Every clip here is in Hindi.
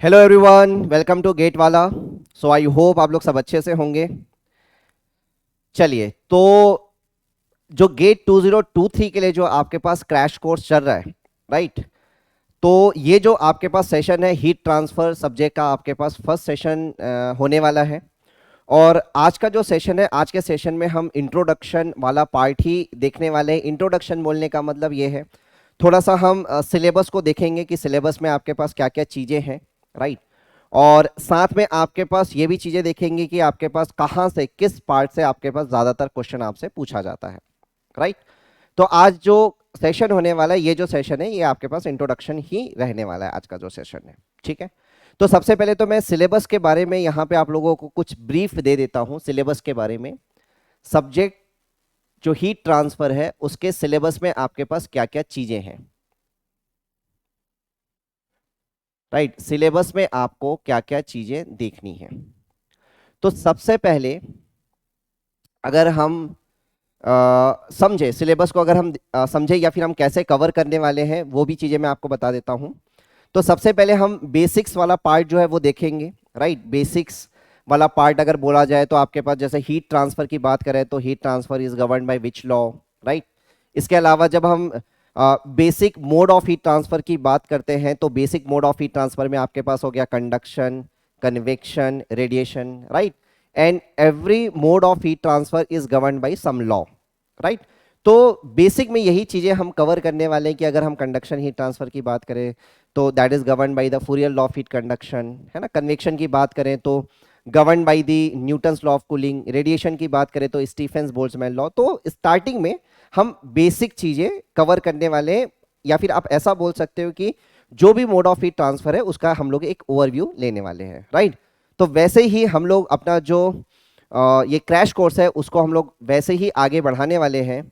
Hello everyone, welcome to GATE Wallah. So I hope आप लोग सब अच्छे से होंगे। चलिए, तो जो गेट 2023 के लिए जो आपके पास क्रैश कोर्स चल रहा है, राइट। तो ये जो आपके पास सेशन है हीट ट्रांसफर सब्जेक्ट का, आपके पास फर्स्ट सेशन होने वाला है। और आज का जो सेशन है, आज के सेशन में हम इंट्रोडक्शन वाला पार्ट ही देखने वाले हैं। इंट्रोडक्शन बोलने का मतलब ये है, थोड़ा सा हम सिलेबस को देखेंगे कि सिलेबस में आपके पास क्या क्या चीज़ें हैं, राइट। और साथ में आपके पास ये भी चीज़ें देखेंगे कि आपके पास कहाँ से, किस पार्ट से आपके पास ज़्यादातर क्वेश्चन आपसे पूछा जाता है, राइट। तो आज जो सेशन होने वाला है, ये जो सेशन है ये आपके पास इंट्रोडक्शन ही रहने वाला है आज का जो सेशन है, ठीक है। तो सबसे पहले तो मैं सिलेबस के बारे में यहाँ पे आप लोगों को कुछ ब्रीफ दे देता हूँ सिलेबस के बारे में। सब्जेक्ट जो हीट ट्रांसफर है उसके सिलेबस में आपके पास क्या क्या चीजें हैं, राइट। सिलेबस में आपको क्या क्या चीजें देखनी है। तो सबसे पहले अगर हम समझे सिलेबस को, अगर हम समझे या फिर हम कैसे कवर करने वाले हैं, वो भी चीजें मैं आपको बता देता हूं। तो सबसे पहले हम बेसिक्स वाला पार्ट जो है वो देखेंगे, राइट। बेसिक्स वाला पार्ट अगर बोला जाए तो आपके पास जैसे हीट ट्रांसफर की बात करें तो heat transfer is govern by which law, right. इसके अलावा जब हम basic mode of heat transfer की बात करते हैं तो basic mode of heat transfer में आपके पास हो गया conduction, convection, radiation, right. And every mode of heat transfer is govern by some law, right. तो बेसिक में यही चीजें हम कवर करने वाले हैं कि अगर हम कंडक्शन हीट ट्रांसफर की बात करें तो that is govern by the Fourier law of heat conduction, है ना। कन्वेक्शन की बात करें तो govern by the Newton's law of cooling. Radiation की बात करें तो स्टीफेंस बोल्ट्जमैन लॉ। तो स्टार्टिंग में हम बेसिक चीजें कवर करने वाले हैं, या फिर आप ऐसा बोल सकते हो कि जो भी मोड ऑफ हीट ट्रांसफर है उसका हम लोग एक ओवरव्यू लेने वाले हैं, राइट। तो वैसे ही हम लोग अपना जो ये क्रैश कोर्स है उसको हम लोग वैसे ही आगे बढ़ाने वाले हैं।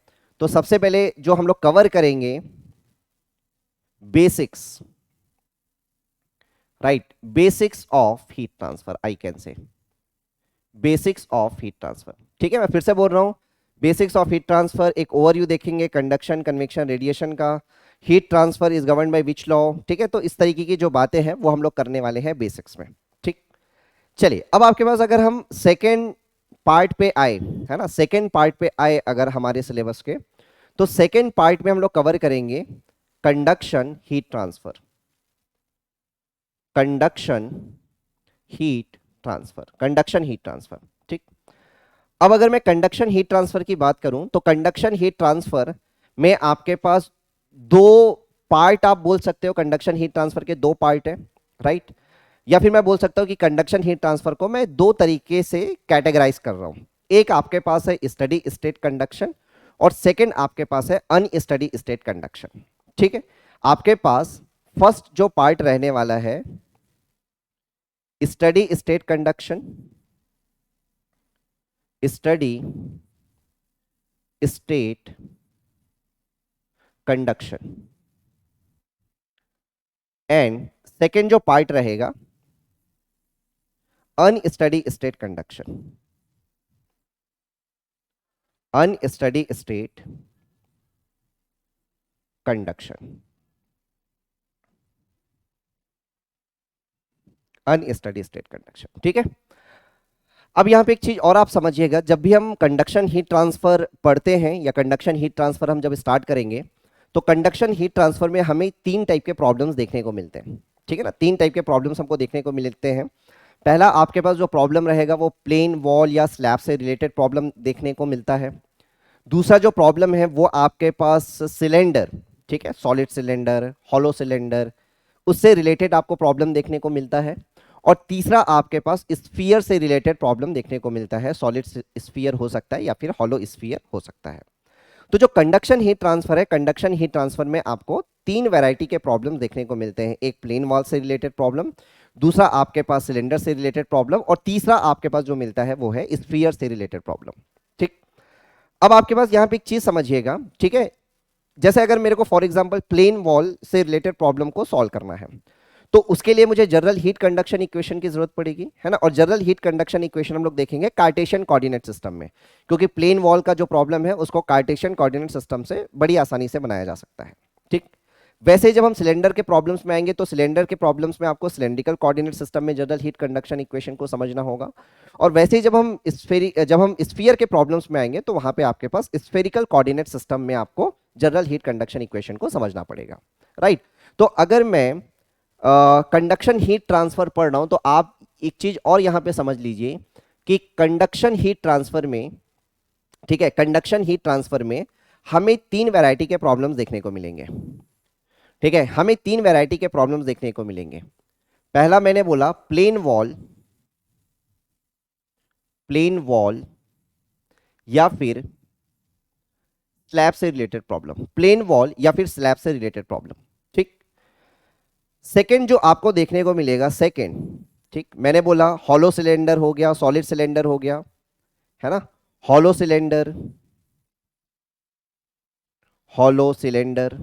तो सबसे पहले जो हम लोग कवर करेंगे basics, right. Basics of heat transfer, I can say basics of heat transfer, ठीक है। मैं फिर से बोल रहा हूं, बेसिक्स ऑफ हीट ट्रांसफर, एक ओवरव्यू देखेंगे कंडक्शन, कन्वेक्शन, रेडिएशन का। Heat transfer is govern by which law, ठीक है। तो इस तरीके की जो बातें हैं वो हम लोग करने वाले हैं बेसिक्स में, ठीक। चलिए, अब आपके पास अगर हम सेकेंड पार्ट पे आए, है ना, सेकेंड पार्ट पे आए अगर हमारे सिलेबस के, तो सेकेंड पार्ट में हम लोग कवर करेंगे conduction heat transfer. Conduction heat transfer, conduction heat transfer, ठीक। अब अगर मैं कंडक्शन हीट ट्रांसफर की बात करूं तो कंडक्शन हीट ट्रांसफर में आपके पास दो पार्ट आप बोल सकते हो। कंडक्शन हीट ट्रांसफर के दो पार्ट है, राइट। या फिर मैं बोल सकता हूं कि कंडक्शन हीट ट्रांसफर को मैं दो तरीके से कैटेगराइज कर रहा हूं। एक आपके पास है स्टडी स्टेट कंडक्शन और सेकंड आपके पास है अनस्टडी स्टेट कंडक्शन, ठीक है। आपके पास फर्स्ट जो पार्ट रहने वाला है steady state conduction, steady state conduction, and second जो पार्ट रहेगा unsteady state conduction. Unsteady state conduction, unsteady state conduction, ठीक है। अब यहां पे एक चीज और आप समझिएगा, जब भी हम कंडक्शन हीट ट्रांसफर पढ़ते हैं या कंडक्शन हीट ट्रांसफर हम जब स्टार्ट करेंगे तो कंडक्शन हीट ट्रांसफर में हमें तीन टाइप के प्रॉब्लम्स देखने को मिलते हैं, ठीक है ना। तीन टाइप के प्रॉब्लम्स हमको देखने को मिलते हैं। पहला आपके पास जो प्रॉब्लम रहेगा वो प्लेन वॉल या स्लैब से रिलेटेड प्रॉब्लम देखने को मिलता है। दूसरा जो प्रॉब्लम है वो आपके पास सिलेंडर, ठीक है, सॉलिड सिलेंडर, हॉलो सिलेंडर, उससे रिलेटेड आपको प्रॉब्लम देखने को मिलता है। और तीसरा आपके पास स्फीयर से रिलेटेड प्रॉब्लम देखने को मिलता है। सॉलिड स्फीयर हो सकता है या फिर हॉलो स्फीयर हो सकता है। तो जो कंडक्शन हीट ट्रांसफर है, कंडक्शन हीट ट्रांसफर में आपको तीन वैरायटी के प्रॉब्लम देखने को मिलते हैं। एक प्लेन वॉल से रिलेटेड प्रॉब्लम, दूसरा आपके पास सिलेंडर से रिलेटेड प्रॉब्लम, और तीसरा आपके पास जो मिलता है वो है स्फीयर से रिलेटेड प्रॉब्लम, ठीक। अब आपके पास यहां पे एक चीज समझिएगा, ठीक है। जैसे अगर मेरे को फॉर एग्जांपल प्लेन वॉल से रिलेटेड प्रॉब्लम को सॉल्व करना है तो उसके लिए मुझे जनरल हीट कंडक्शन इक्वेशन की जरूरत पड़ेगी, है ना। और जनरल हीट कंडक्शन इक्वेशन हम लोग देखेंगे कार्टेशियन कोऑर्डिनेट सिस्टम में, क्योंकि प्लेन वॉल का जो प्रॉब्लम है उसको कार्टेशियन कोऑर्डिनेट सिस्टम से बड़ी आसानी से बनाया जा सकता है, ठीक। वैसे ही जब हम सिलेंडर के प्रॉब्लम्स में आएंगे तो सिलेंडर के प्रॉब्लम्स में आपको सिलेंड्रिकल कोऑर्डिनेट सिस्टम में जनरल हीट कंडक्शन इक्वेशन को समझना होगा। और वैसे ही जब हम स्फीयर के प्रॉब्लम्स में आएंगे तो वहां पे आपके पास स्फेरिकल कोऑर्डिनेट सिस्टम में आपको जनरल हीट कंडक्शन इक्वेशन को समझना पड़ेगा, राइट। तो अगर मैं कंडक्शन हीट ट्रांसफर पढ़ रहा हूं तो आप एक चीज और यहां पे समझ लीजिए कि कंडक्शन हीट ट्रांसफर में, ठीक है, कंडक्शन हीट ट्रांसफर में हमें तीन वैरायटी के प्रॉब्लम्स देखने को मिलेंगे। ठीक है, हमें तीन वैरायटी के प्रॉब्लम्स देखने को मिलेंगे। पहला मैंने बोला प्लेन वॉल या फिर स्लैब से रिलेटेड प्रॉब्लम, प्लेन वॉल या फिर स्लैब से रिलेटेड प्रॉब्लम। ठीक। सेकंड जो आपको देखने को मिलेगा, सेकंड, ठीक, मैंने बोला हॉलो सिलेंडर हो गया, सॉलिड सिलेंडर हो गया, है ना, हॉलो सिलेंडर, हॉलो सिलेंडर,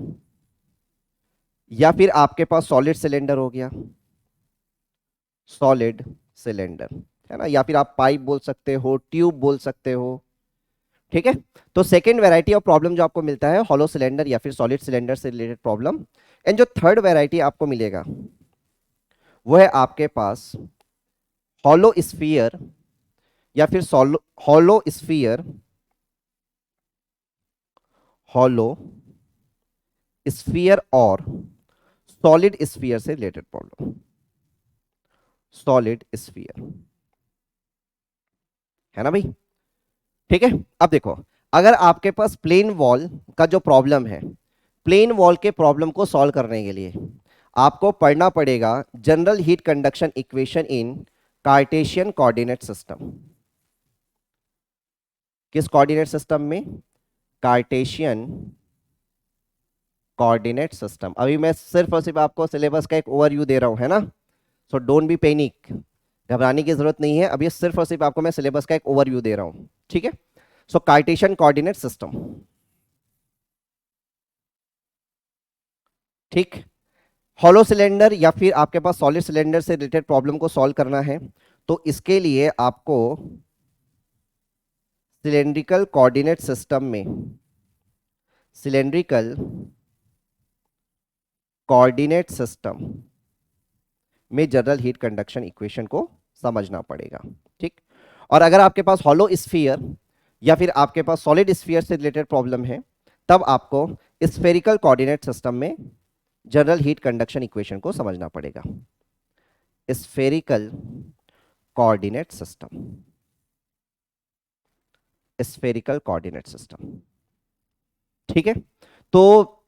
या फिर आपके पास सॉलिड सिलेंडर हो गया, सॉलिड सिलेंडर, है ना, या फिर आप पाइप बोल सकते हो, ट्यूब बोल सकते हो। ठीक है। तो सेकेंड वैरायटी ऑफ प्रॉब्लम जो आपको मिलता है हॉलो सिलेंडर या फिर सॉलिड सिलेंडर से रिलेटेड प्रॉब्लम। एंड जो थर्ड वैरायटी आपको मिलेगा वो है आपके पास हॉलो स्फीयर या फिर हॉलो स्फीयर, हॉलो स्फीयर और सॉलिड स्फीयर से रिलेटेड प्रॉब्लम, सॉलिड स्फीयर, है ना भाई। ठीक है। अब देखो, अगर आपके पास प्लेन वॉल का जो प्रॉब्लम है, प्लेन वॉल के प्रॉब्लम को सॉल्व करने के लिए आपको पढ़ना पड़ेगा general heat conduction equation in Cartesian coordinate system. किस कोऑर्डिनेट सिस्टम में? Cartesian coordinate system. अभी मैं सिर्फ और सिर्फ आपको सिलेबस का एक ओवरव्यू दे रहा हूं, है ना, सो डोंट बी पैनिक, घबराने की जरूरत नहीं है। अभी सिर्फ और सिर्फ आपको मैं सिलेबस का एक ओवरव्यू दे रहा हूं, ठीक है। सो कार्टेशियन कोऑर्डिनेट सिस्टम, ठीक। हॉलो सिलेंडर या फिर आपके पास सॉलिड सिलेंडर से रिलेटेड प्रॉब्लम को सॉल्व करना है तो इसके लिए आपको सिलेंड्रिकल कोऑर्डिनेट सिस्टम में, सिलेंड्रिकल कोऑर्डिनेट सिस्टम में जनरल हीट कंडक्शन इक्वेशन को समझना पड़ेगा, ठीक। और अगर आपके पास हॉलो स्फीयर या फिर आपके पास सॉलिड स्फीयर से रिलेटेड प्रॉब्लम है तब आपको स्फेरिकल कोऑर्डिनेट सिस्टम में जनरल हीट कंडक्शन इक्वेशन को समझना पड़ेगा। Spherical coordinate system, spherical coordinate system, ठीक है। तो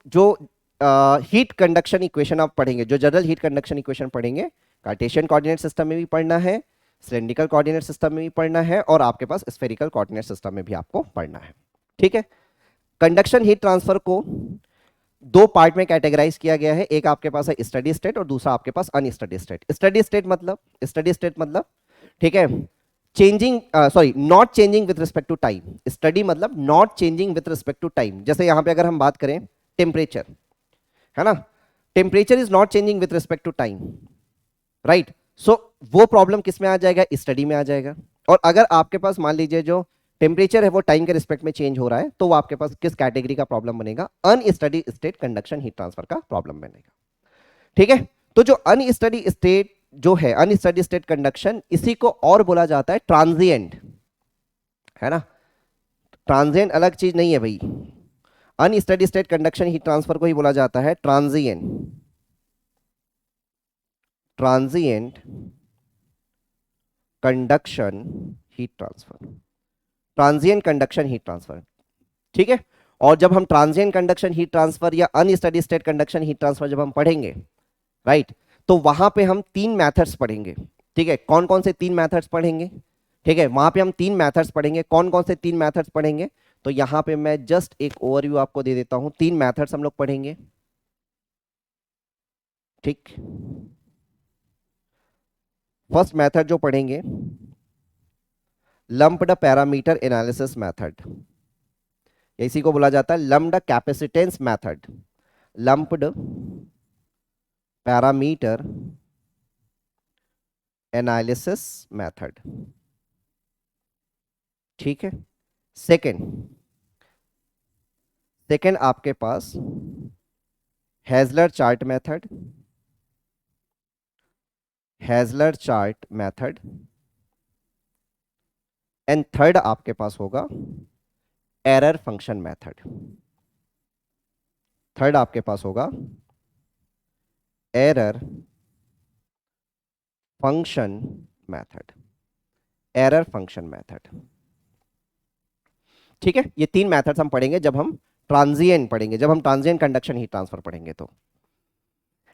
जो हीट कंडक्शन इक्वेशन आप पढ़ेंगे, जो जनरल हीट कंडक्शन इक्वेशन पढ़ेंगे, कार्टेशियन कोऑर्डिनेट सिस्टम में भी पढ़ना है, सिलेंड्रिकल कोऑर्डिनेट सिस्टम में भी पढ़ना है और आपके पास स्फेरिकल कोऑर्डिनेट सिस्टम में भी आपको पढ़ना है, ठीक है। कंडक्शन हीट ट्रांसफर को दो पार्ट में कैटेगराइज किया गया है, एक आपके पास है स्टडी स्टेट और दूसरा आपके पास अनस्टडी स्टेट। स्टडी स्टेट मतलब, ठीक है, changing, sorry, not changing with respect to time. Steady मतलब not changing with respect to time. जैसे यहां पे अगर हम बात करें टेम्परेचर, है ना, temperature is not changing with respect to time, right. So वो प्रॉब्लम किस में आ जाएगा? स्टडी में आ जाएगा। और अगर आपके पास मान लीजिए जो टेम्परेचर है वो टाइम के रिस्पेक्ट में चेंज हो रहा है तो वो आपके पास किस कैटेगरी का प्रॉब्लम बनेगा? Unsteady state conduction heat transfer का प्रॉब्लम बनेगा, ठीक है। तो जो अनस्टडी स्टेट जो है, अनस्टडी स्टेट कंडक्शन, इसी को और बोला जाता है ट्रांजिएंट, है ना। ट्रांजिएंट अलग चीज नहीं है भाई, unsteady state conduction heat transfer को ही बोला जाता है transient, transient conduction heat transfer, transient conduction heat transfer, ठीक है। और जब हम ट्रांजिएंट कंडक्शन हीट ट्रांसफर या unsteady state conduction heat transfer जब हम पढ़ेंगे, राइट, तो वहां पे हम तीन मेथड्स पढ़ेंगे, ठीक है। कौन कौन से तीन मेथड्स पढ़ेंगे? ठीक है, वहां पे हम तीन मेथड्स पढ़ेंगे। कौन कौन से तीन मेथड्स पढ़ेंगे? तो यहां पे मैं जस्ट एक ओवरव्यू आपको दे देता हूं। तीन मेथड्स हम लोग पढ़ेंगे, ठीक। फर्स्ट मेथड जो पढ़ेंगे, लंप्ड पैरामीटर एनालिसिस मेथड, इसी को बोला जाता है lumped capacitance method, lumped parameter analysis method, ठीक है। सेकंड, सेकंड आपके पास Heisler chart method, Heisler chart method, and third आपके पास होगा एरर फंक्शन मेथड। थर्ड आपके पास होगा error function method, error function method. ठीक है, ये तीन मेथड्स हम पढ़ेंगे जब हम ट्रांजिएंट पढ़ेंगे, जब हम ट्रांजिएंट कंडक्शन हीट ट्रांसफर पढ़ेंगे तो।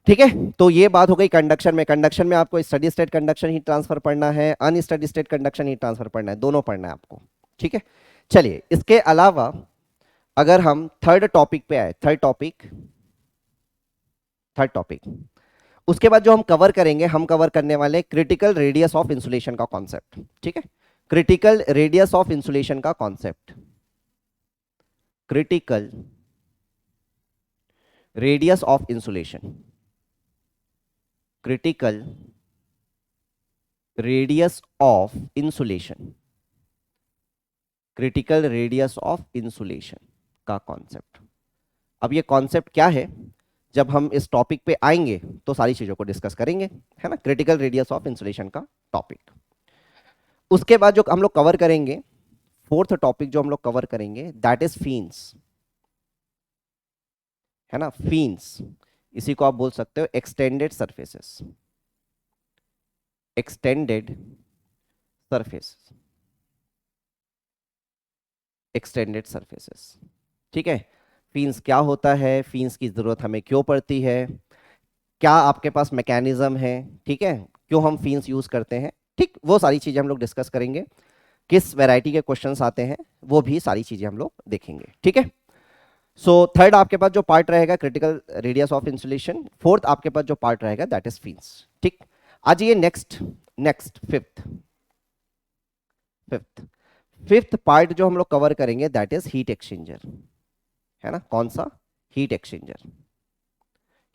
ठीक है, तो ये बात हो गई कंडक्शन में। कंडक्शन में आपको steady state conduction heat transfer पढ़ना है, unsteady state conduction heat transfer पढ़ना है, दोनों पढ़ना है आपको। ठीक है, चलिए इसके अलावा अगर हम थर्ड टॉपिक पे आए, थर्ड टॉपिक, थर्ड टॉपिक, उसके बाद जो हम कवर करेंगे, हम कवर करने वाले क्रिटिकल रेडियस ऑफ इंसुलेशन का कॉन्सेप्ट। ठीक है, क्रिटिकल रेडियस ऑफ इंसुलेशन का concept, critical radius of insulation, critical radius of insulation, critical radius of insulation का कॉन्सेप्ट। अब ये कॉन्सेप्ट क्या है, जब हम इस टॉपिक पे आएंगे तो सारी चीजों को डिस्कस करेंगे, है ना, क्रिटिकल रेडियस ऑफ इंसुलेशन का टॉपिक। उसके बाद जो हम लोग कवर करेंगे, फोर्थ टॉपिक जो हम लोग कवर करेंगे दैट इज फीन्स, है ना, फीन्स, इसी को आप बोल सकते हो extended surfaces, extended surfaces, extended surfaces. ठीक है, फीन्स क्या होता है, फीन्स की जरूरत हमें क्यों पड़ती है, क्या आपके पास मैकेनिज्म है, ठीक है, क्यों हम फीन्स यूज करते हैं, ठीक, वो सारी चीजें हम लोग डिस्कस करेंगे। किस वैरायटी के क्वेश्चंस आते हैं वो भी सारी चीजें हम लोग देखेंगे। ठीक है, सो थर्ड आपके पास जो पार्ट रहेगा critical radius of insulation, fourth आपके पास जो पार्ट रहेगा दैट इज फीन्स। ठीक, आज ये next next fifth, fifth fifth part जो हम लोग कवर करेंगे दैट इज हीट एक्सचेंजर, है ना, कौन सा, हीट एक्सचेंजर,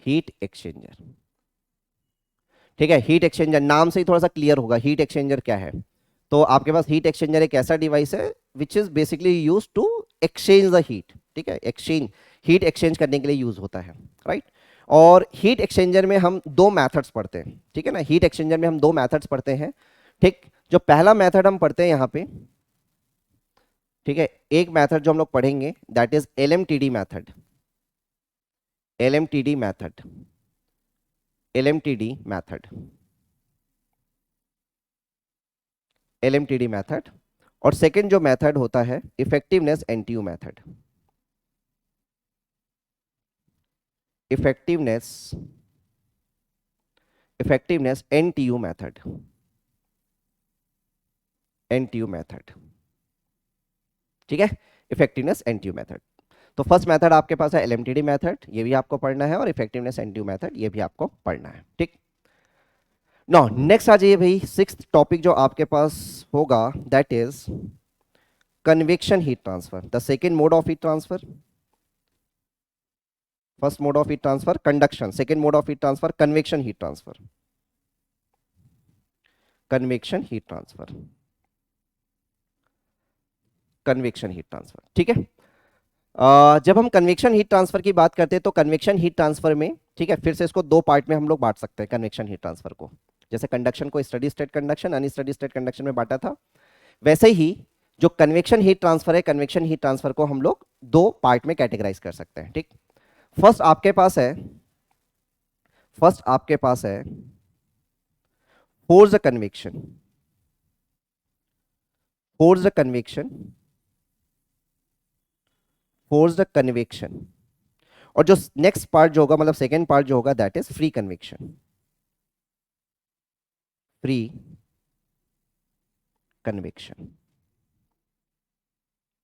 हीट एक्सचेंजर। ठीक है, हीट एक्सचेंजर नाम से ही थोड़ा सा क्लियर होगा हीट एक्सचेंजर क्या है। तो आपके पास हीट एक्सचेंजर एक ऐसा डिवाइस है which is basically use to exchange the heat. ठीक है, एक्सचेंज, हीट एक्सचेंज करने के लिए यूज होता है, राइट। और हीट एक्सचेंजर में हम दो मेथड्स पढ़ते हैं, ठीक है ना, हीट एक्सचेंजर में हम दो मेथड्स पढ़ते हैं। ठीक, जो पहला मेथड हम पढ़ते हैं यहाँ पे, ठीक है, एक मेथड जो हम लोग पढ़ेंगे that is LMTD method, LMTD method, LMTD method, LMTD method. और सेकंड जो मेथड होता है effectiveness NTU method, effectiveness, effectiveness NTU method, NTU method. ठीक है, इफेक्टिवनेस एनटीयू मेथड। तो फर्स्ट मेथड आपके पास है एलएमटीडी मेथड, ये भी आपको पढ़ना है, और इफेक्टिवनेस एनटीयू मेथड ये भी आपको पढ़ना है। ठीक, नाउ नेक्स्ट आ जाइए भाई, सिक्स्थ टॉपिक जो आपके पास होगा that is convection heat transfer, the second mode of heat transfer. First mode of heat transfer conduction, second mode of heat transfer convection heat transfer, convection heat transfer, convection heat transfer. ठीक है, जब हम कन्वेक्शन हीट ट्रांसफर की बात करते हैं तो कन्वेक्शन हीट ट्रांसफर में, ठीक है, फिर से इसको दो पार्ट में हम लोग बांट सकते हैं कन्वेक्शन हीट ट्रांसफर को। जैसे कंडक्शन को steady state conduction, unsteady state conduction में बांटा था, वैसे ही जो कन्वेक्शन हीट ट्रांसफर है, कन्वेक्शन हीट ट्रांसफर को हम लोग दो पार्ट में कैटेगराइज कर सकते हैं। ठीक, फर्स्ट आपके पास है, फर्स्ट आपके पास है force convection, force convection, force convection. और जो नेक्स्ट पार्ट जो होगा, मतलब सेकेंड पार्ट जो होगा that is free convection, free convection.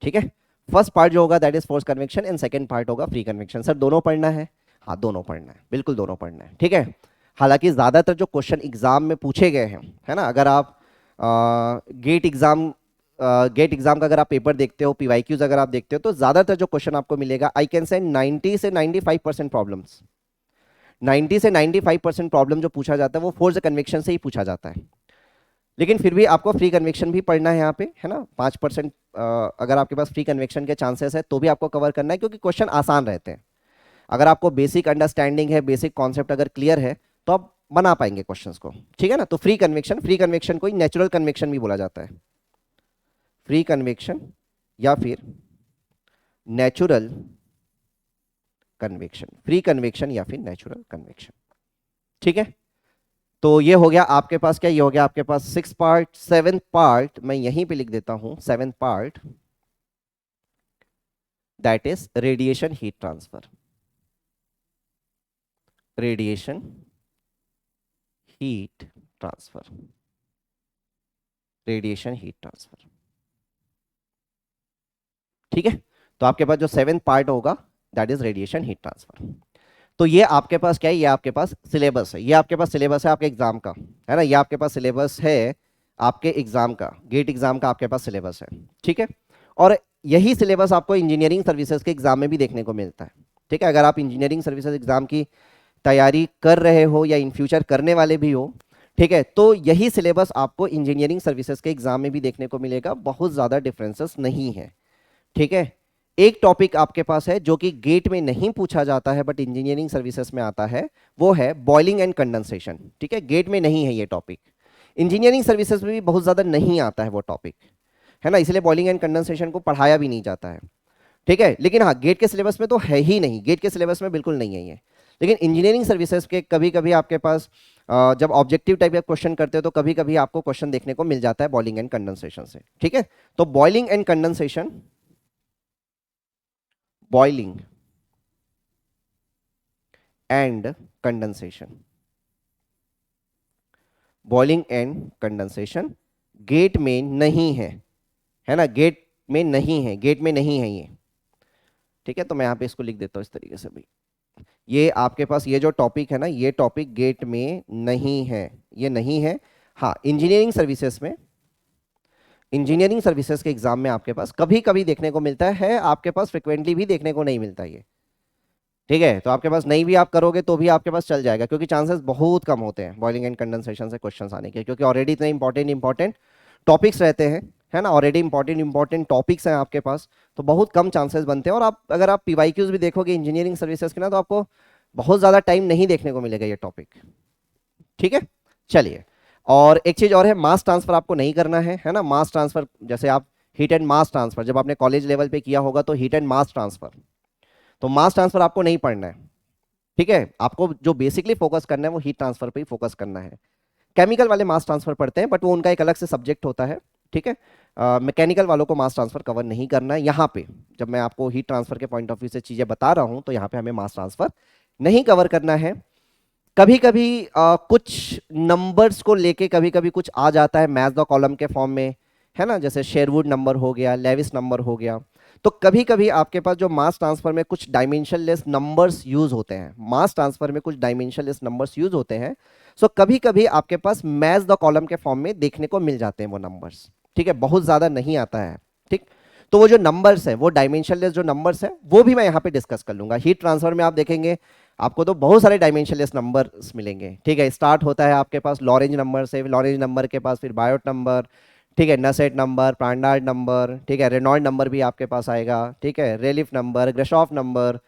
ठीक है, फर्स्ट पार्ट जो होगा that is force convection and second part होगा फ्री कन्वेक्शन। सर दोनों पढ़ना है? हाँ दोनों पढ़ना है, बिल्कुल दोनों पढ़ना है। ठीक है, हालांकि ज्यादातर जो क्वेश्चन एग्जाम में पूछे गए हैं, है ना, अगर आप गेट एग्जाम, गेट एग्जाम का अगर आप पेपर देखते हो, पीवाईक्यूज अगर आप देखते हो, तो ज्यादातर जो क्वेश्चन आपको मिलेगा, आई कैन से 90 से 95% प्रॉब्लम्स, 90 से 95% प्रॉब्लम जो पूछा जाता है वो फोर्स कन्वेक्शन से ही पूछा जाता है। लेकिन फिर भी आपको फ्री कन्वेक्शन भी पढ़ना है यहाँ पे, है ना, 5% अगर आपके पास फ्री कन्वेक्शन के चांसेस है तो भी आपको कवर करना है, क्योंकि क्वेश्चन आसान रहते हैं। अगर आपको बेसिक अंडरस्टैंडिंग है, बेसिक कॉन्सेप्ट अगर क्लियर है, तो आप बना पाएंगे क्वेश्चंस को, ठीक है ना। तो फ्री कन्वेक्शन को नेचुरल कन्वेक्शन भी बोला जाता है, फ्री कन्वेक्शन या फिर नेचुरल कन्वेक्शन, फ्री कन्वेक्शन या फिर नेचुरल कन्वेक्शन, ठीक है। तो ये हो गया आपके पास क्या, ये हो गया आपके पास 6 पार्ट। 7th पार्ट मैं यहीं पे लिख देता हूं, 7th part that is radiation heat transfer, radiation heat transfer, radiation heat transfer, ठीक है। तो आपके पास जो 7th पार्ट होगा that is radiation heat transfer. तो ये आपके पास क्या है, ये आपके पास सिलेबस है, ये आपके पास सिलेबस है आपके एग्जाम का, है ना, ये आपके पास सिलेबस है आपके एग्जाम का, गेट एग्जाम का आपके पास सिलेबस है, ठीक है। और यही सिलेबस आपको इंजीनियरिंग सर्विसेज के एग्जाम में भी देखने को मिलता है, ठीक है। अगर आप इंजीनियरिंग सर्विसेज एग्जाम की तैयारी कर रहे हो या इन फ्यूचर करने वाले भी हो, ठीक है, तो यही सिलेबस आपको इंजीनियरिंग सर्विसेज के एग्जाम में भी देखने को मिलेगा, बहुत ज्यादा डिफरेंसेस नहीं है, ठीक है। एक टॉपिक आपके पास है जो कि गेट में नहीं पूछा जाता है बट इंजीनियरिंग सर्विसेज में आता है, वो है बॉइलिंग एंड कंडेंसेशन, ठीक है। गेट में नहीं है ये टॉपिक, इंजीनियरिंग सर्विसेज में भी बहुत ज्यादा नहीं आता है वो टॉपिक, है ना, इसलिए बॉइलिंग एंड कंडेंसेशन को पढ़ाया भी नहीं जाता है, ठीक है। लेकिन हाँ, गेट के सिलेबस में तो है ही नहीं, गेट के सिलेबस में बिल्कुल नहीं है ये। लेकिन इंजीनियरिंग सर्विसेज के कभी कभी आपके पास जब ऑब्जेक्टिव टाइप का क्वेश्चन करते हो तो कभी कभी आपको क्वेश्चन देखने को मिल जाता है बॉइलिंग एंड कंडेंसेशन से, ठीक है। तो boiling and condensation, boiling and condensation, boiling and condensation GATE में नहीं है ना, गेट में नहीं है, गेट में नहीं है ये, ठीक है। तो मैं यहां पे इसको लिख देता हूं इस तरीके से भाई, ये आपके पास ये जो टॉपिक है ना, ये टॉपिक गेट में नहीं है, ये नहीं है। हाँ, इंजीनियरिंग सर्विसेज में, इंजीनियरिंग सर्विसेज के एग्जाम में आपके पास कभी कभी देखने को मिलता है, आपके पास फ्रिक्वेंटली भी देखने को नहीं मिलता ये, ठीक है। तो आपके पास नहीं भी आप करोगे तो भी आपके पास चल जाएगा, क्योंकि चांसेस बहुत कम होते हैं बॉइलिंग एंड कंडेंसेशन से क्वेश्चंस आने के, क्योंकि ऑलरेडी इतने इंपॉर्टेंट टॉपिक्स रहते हैं, है ना, ऑलरेडी इंपॉर्टेंट टॉपिक्स हैं आपके पास, तो बहुत कम चांसेस बनते हैं। और आप अगर आप पीवाईक्यूज भी देखोगे इंजीनियरिंग सर्विसेज के ना, तो आपको बहुत ज़्यादा टाइम नहीं देखने को मिलेगा ये टॉपिक, ठीक है। चलिए, और एक चीज़ और है, मास ट्रांसफर आपको नहीं करना है ना, मास ट्रांसफर जैसे आप हीट एंड मास ट्रांसफर जब आपने कॉलेज लेवल पे किया होगा तो हीट एंड मास ट्रांसफर, तो मास ट्रांसफर आपको नहीं पढ़ना है, ठीक है। आपको जो बेसिकली फोकस करना है वो हीट ट्रांसफर पे ही फोकस करना है। केमिकल वाले मास ट्रांसफर पढ़ते हैं बट वो उनका एक अलग से सब्जेक्ट होता है, ठीक है। मैकेनिकल वालों को मास ट्रांसफर कवर नहीं करना है यहाँ पे, जब मैं आपको हीट ट्रांसफर के पॉइंट ऑफ व्यू से चीजें बता रहा हूँ तो यहाँ पे हमें मास ट्रांसफर नहीं कवर करना है। कभी कभी कुछ नंबर्स को लेके कभी कभी कुछ आ जाता है मैथ द कॉलम के फॉर्म में, है ना, जैसे शेरवुड नंबर हो गया, लेविस नंबर हो गया, तो कभी कभी आपके पास जो मास ट्रांसफर में कुछ डायमेंशनलेस नंबर्स यूज होते हैं, मास ट्रांसफर में कुछ डायमेंशनलेस नंबर्स यूज होते हैं, सो कभी कभी आपके पास मैथ द कॉलम के फॉर्म में देखने को मिल जाते हैं वो नंबर्स, ठीक है, बहुत ज्यादा नहीं आता है, ठीक। तो वो जो नंबर्स है, वो डायमेंशनलेस जो नंबर्स है वो भी मैं यहाँ पे डिस्कस कर लूंगा। हीट ट्रांसफर में आप देखेंगे आपको तो बहुत सारे डायमेंशनलेस नंबर्स मिलेंगे, ठीक है। स्टार्ट होता है आपके पास लॉरेंज नंबर से, लॉरेंज नंबर के पास फिर बायोट नंबर, ठीक है, नसेट नंबर, प्रांडार्ड नंबर, ठीक है, रेनॉल्ड नंबर भी आपके पास आएगा, ठीक है, रेलिफ नंबर, ग्रेशॉफ नंबर,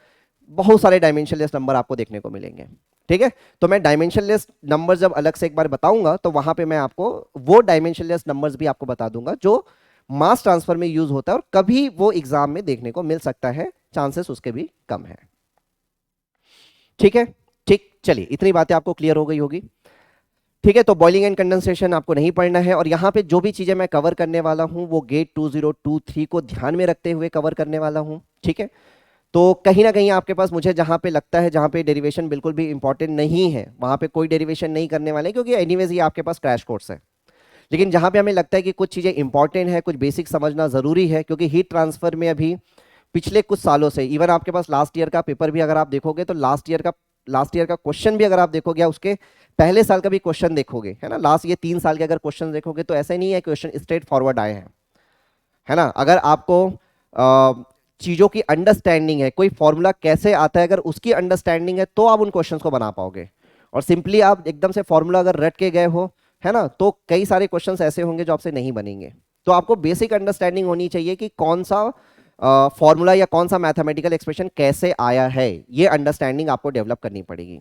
बहुत सारे डायमेंशनलेस नंबर आपको देखने को मिलेंगे, ठीक है। तो मैं डायमेंशनलेस नंबर जब अलग से एक बार बताऊंगा तो वहां पे मैं आपको वो डायमेंशनलेस नंबर्स भी आपको बता दूंगा जो मास ट्रांसफर में यूज होता है और कभी वो एग्जाम में देखने को मिल सकता है, चांसेस उसके भी कम है, ठीक है। ठीक, चलिए इतनी बातें आपको क्लियर हो गई होगी, ठीक है। तो बॉइलिंग एंड कंडेंसेशन आपको नहीं पढ़ना है, और यहाँ पे जो भी चीजें मैं कवर करने वाला हूँ वो गेट 2023 को ध्यान में रखते हुए कवर करने वाला हूँ, ठीक है। तो कहीं ना कहीं आपके पास मुझे जहाँ पे लगता है जहाँ पे डेरिवेशन बिल्कुल भी इंपॉर्टेंट नहीं है वहाँ पे कोई डेरिवेशन नहीं करने वाले, क्योंकि एनीवेज ये आपके पास क्रैश कोर्स है। लेकिन जहाँ पे हमें लगता है कि कुछ चीज़ें इंपॉर्टेंट है, कुछ बेसिक समझना जरूरी है, क्योंकि हीट ट्रांसफर में अभी पिछले कुछ सालों से इवन आपके पास लास्ट ईयर का पेपर भी अगर आप देखोगे तो लास्ट ईयर का क्वेश्चन भी अगर आप देखोगे या उसके पहले साल का भी क्वेश्चन देखोगे, है ना, लास्ट ये 3 साल के अगर क्वेश्चन देखोगे तो ऐसा नहीं है क्वेश्चन स्ट्रेट फॉरवर्ड आए हैं, है ना। अगर आपको चीजों की अंडरस्टैंडिंग है, कोई फॉर्मूला कैसे आता है, अगर उसकी अंडरस्टैंडिंग है तो आप उन क्वेश्चंस को बना पाओगे। और सिंपली आप एकदम से फॉर्मूला अगर रट के गए हो, है ना, तो कई सारे क्वेश्चंस ऐसे होंगे जो आपसे नहीं बनेंगे। तो आपको बेसिक अंडरस्टैंडिंग होनी चाहिए कि कौन सा फॉर्मूला या कौन सा मैथमेटिकल एक्सप्रेशन कैसे आया है, ये अंडरस्टैंडिंग आपको डेवलप करनी पड़ेगी।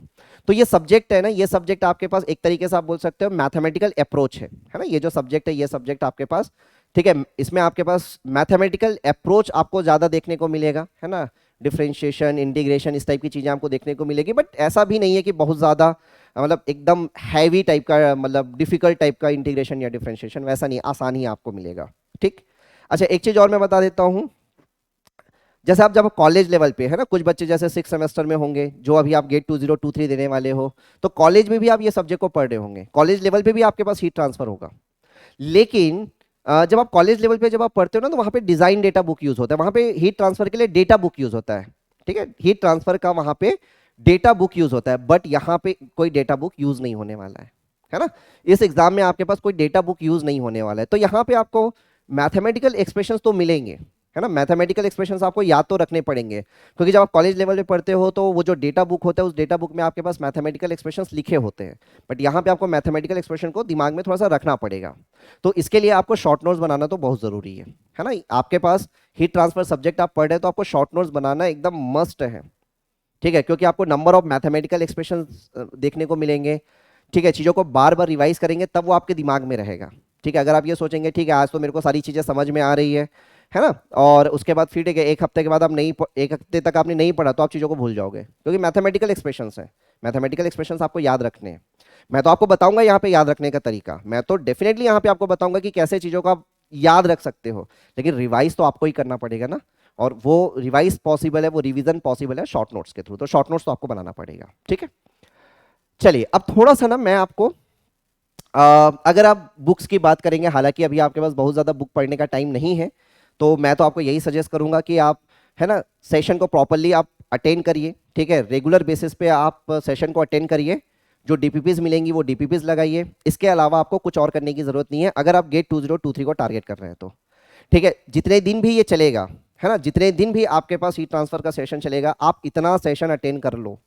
तो ये सब्जेक्ट है ना, ये सब्जेक्ट आपके पास एक तरीके से आप बोल सकते हो मैथमेटिकल अप्रोच है ना, ये जो सब्जेक्ट है ये सब्जेक्ट आपके पास, ठीक है, इसमें आपके पास मैथमेटिकल अप्रोच आपको ज्यादा देखने को मिलेगा, है ना, डिफरेंशिएशन, इंटीग्रेशन, इस टाइप की चीजें आपको देखने को मिलेगी। बट ऐसा भी नहीं है कि बहुत ज्यादा मतलब एकदम हैवी टाइप का, मतलब डिफिकल्ट टाइप का इंटीग्रेशन या डिफरेंशिएशन, वैसा नहीं, आसान ही आपको मिलेगा। ठीक। अच्छा, एक चीज और मैं बता देता हूँ, जैसे आप जब कॉलेज लेवल पे है ना, कुछ बच्चे जैसे 6 सेमेस्टर में होंगे, जो अभी आप गेट 2023 देने वाले हो, तो कॉलेज में भी आप ये सब्जेक्ट को पढ़ रहे होंगे, कॉलेज लेवल पे भी आपके पास हीट ट्रांसफर होगा। लेकिन जब आप कॉलेज लेवल पे जब आप पढ़ते हो ना, तो वहां पे डिजाइन डेटा बुक यूज होता है, वहां पे हीट ट्रांसफर के लिए डेटा बुक यूज होता है, ठीक है, हीट ट्रांसफर का वहां पे डेटा बुक यूज होता है, बट यहाँ पे कोई डेटा बुक यूज नहीं होने वाला है ना, इस एग्जाम में आपके पास कोई डेटा बुक यूज नहीं होने वाला है। तो यहाँ पे आपको मैथमेटिकल एक्सप्रेशंस तो मिलेंगे, है ना, मैथमेटिकल एक्सप्रेशंस आपको याद तो रखने पड़ेंगे, क्योंकि जब आप कॉलेज लेवल पे पढ़ते हो तो वो जो डेटा बुक होता है, उस डेटा बुक में आपके पास मैथमेटिकल एक्सप्रेशंस लिखे होते हैं, बट यहाँ पे आपको मैथमेटिकल एक्सप्रेशन को दिमाग में थोड़ा सा रखना पड़ेगा। तो इसके लिए आपको शॉर्ट नोट्स बनाना तो बहुत जरूरी है ना, आपके पास हीट ट्रांसफर सब्जेक्ट आप पढ़ रहे हैं तो आपको शॉर्ट नोट्स बनाना एकदम मस्ट है, ठीक है, क्योंकि आपको नंबर ऑफ मैथमेटिकल एक्सप्रेशन देखने को मिलेंगे, ठीक है, चीज़ों को बार बार रिवाइज करेंगे तब वो आपके दिमाग में रहेगा, ठीक है। अगर आप ये सोचेंगे ठीक है आज तो मेरे को सारी चीज़ें समझ में आ रही है ना, और उसके बाद फिर ठीक है एक हफ्ते के बाद आप नहीं, एक हफ्ते तक आपने नहीं पढ़ा तो आप चीज़ों को भूल जाओगे, क्योंकि मैथमेटिकल एक्सप्रेशंस हैं, मैथमेटिकल एक्सप्रेशंस आपको याद रखने हैं। मैं तो आपको बताऊंगा यहाँ पे याद रखने का तरीका, मैं तो डेफिनेटली यहाँ पे आपको बताऊंगा कि कैसे चीज़ों को आप याद रख सकते हो, लेकिन रिवाइज तो आपको ही करना पड़ेगा ना, और वो रिवाइज पॉसिबल है, वो रिवीजन पॉसिबल है शॉर्ट नोट्स के थ्रू, तो शॉर्ट नोट्स तो आपको बनाना पड़ेगा, ठीक है। चलिए अब थोड़ा सा ना मैं आपको अगर आप बुक्स की बात करेंगे, हालांकि अभी आपके पास बहुत ज़्यादा बुक पढ़ने का टाइम नहीं है, तो मैं तो आपको यही सजेस्ट करूंगा कि आप, है ना, सेशन को प्रॉपरली आप अटेंड करिए, ठीक है, रेगुलर बेसिस पे आप सेशन को अटेंड करिए, जो डीपीपीज मिलेंगी वो डीपीपीज लगाइए, इसके अलावा आपको कुछ और करने की जरूरत नहीं है, अगर आप गेट 2023 को टारगेट कर रहे हैं तो, ठीक है। जितने दिन भी ये चलेगा, है ना, जितने दिन भी आपके पास हीट ट्रांसफर का सेशन चलेगा, आप इतना सेशन अटेंड कर लो,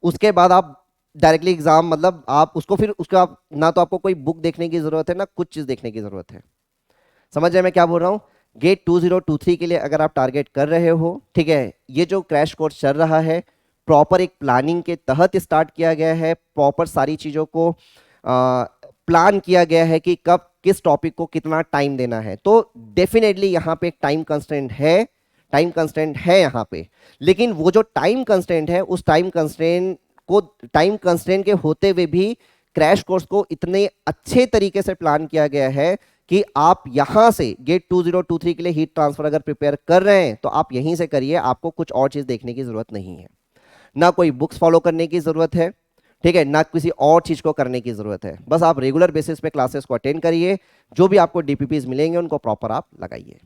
उसके बाद आप डायरेक्टली एग्जाम, मतलब आप उसको फिर उसका ना तो आपको कोई बुक देखने की जरूरत है ना कुछ चीज देखने की जरूरत है, समझ रहे हैं मैं क्या बोल रहा हूँ। गेट 2023 के लिए अगर आप टारगेट कर रहे हो, ठीक है, ये जो क्रैश कोर्स चल रहा है प्रॉपर एक प्लानिंग के तहत स्टार्ट किया गया है, प्रॉपर सारी चीजों को प्लान किया गया है कि कब किस टॉपिक को कितना टाइम देना है, तो डेफिनेटली यहाँ पे एक टाइम कंस्ट्रेंट है, टाइम कंस्ट्रेंट है यहाँ पे, लेकिन वो जो टाइम कंस्ट्रेंट है उस टाइम कंस्ट्रेंट को, टाइम कंस्ट्रेंट के होते हुए भी क्रैश कोर्स को इतने अच्छे तरीके से प्लान किया गया है कि आप यहां से गेट 2023 के लिए हीट ट्रांसफर अगर प्रिपेयर कर रहे हैं तो आप यहीं से करिए, आपको कुछ और चीज देखने की जरूरत नहीं है, ना कोई बुक्स फॉलो करने की जरूरत है, ठीक है, ना किसी और चीज को करने की जरूरत है, बस आप रेगुलर बेसिस पे क्लासेस को अटेंड करिए, जो भी आपको डीपीपीज मिलेंगे उनको प्रॉपर आप लगाइए,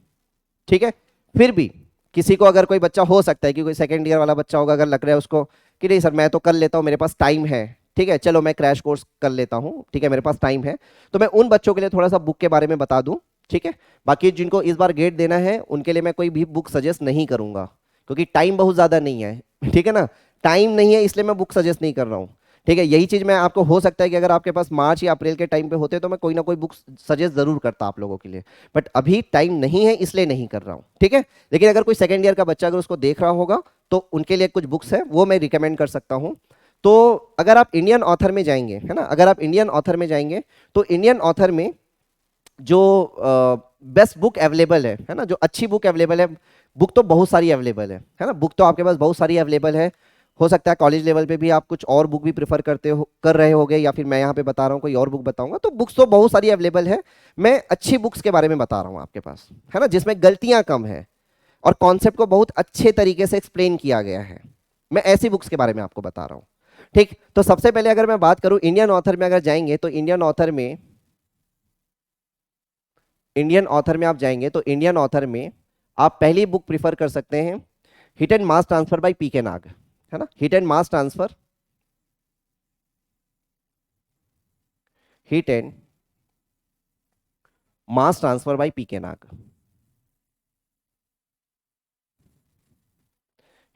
ठीक है। फिर भी किसी को अगर कोई बच्चा हो सकता है कि कोई सेकेंड ईयर वाला बच्चा होगा, अगर लग रहा है उसको कि नहीं सर मैं तो कर लेता हूँ, मेरे पास टाइम है, ठीक है, चलो मैं क्रैश कोर्स कर लेता हूँ, ठीक है, मेरे पास टाइम है, तो मैं उन बच्चों के लिए थोड़ा सा बुक के बारे में बता दूं, ठीक है। बाकी जिनको इस बार गेट देना है उनके लिए मैं कोई भी बुक सजेस्ट नहीं करूंगा, क्योंकि टाइम बहुत ज्यादा नहीं है, ठीक है ना, टाइम नहीं है इसलिए मैं बुक सजेस्ट नहीं कर रहा हूँ, ठीक है। यही चीज मैं आपको, हो सकता है कि अगर आपके पास मार्च या अप्रैल के टाइम पे होते तो मैं कोई ना कोई बुक सजेस्ट जरूर करता आप लोगों के लिए, बट अभी टाइम नहीं है इसलिए नहीं कर रहा हूँ, ठीक है। लेकिन अगर कोई सेकेंड ईयर का बच्चा अगर उसको देख रहा होगा तो उनके लिए कुछ बुक्स है वो मैं रिकमेंड कर सकता हूँ। तो अगर आप इंडियन ऑथर में जाएंगे, है ना, अगर आप इंडियन ऑथर में जाएंगे तो इंडियन ऑथर में जो बेस्ट बुक अवेलेबल है ना, जो अच्छी बुक अवेलेबल है, बुक तो बहुत सारी अवेलेबल है ना, बुक तो आपके पास बहुत सारी अवेलेबल है, हो सकता है कॉलेज लेवल पे भी आप कुछ और बुक भी प्रेफर करते हो, कर रहे होगे, या फिर मैं यहाँ पे बता रहा हूँ कोई और बुक बताऊंगा, तो बुक्स तो बहुत सारी अवेलेबल है, मैं अच्छी बुक्स के बारे में बता रहा हूँ आपके पास, है ना, जिसमें गलतियां कम है और कॉन्सेप्ट को बहुत अच्छे तरीके से एक्सप्लेन किया गया है, मैं ऐसी बुक्स के बारे में आपको बता रहा हूँ, ठीक। तो सबसे पहले अगर मैं बात करूं इंडियन ऑथर में, अगर जाएंगे तो इंडियन ऑथर में, इंडियन ऑथर में आप जाएंगे तो इंडियन ऑथर में आप पहली बुक प्रिफर कर सकते हैं heat and mass transfer by P K Nag, है ना, heat and mass transfer, heat and mass transfer by P K Nag,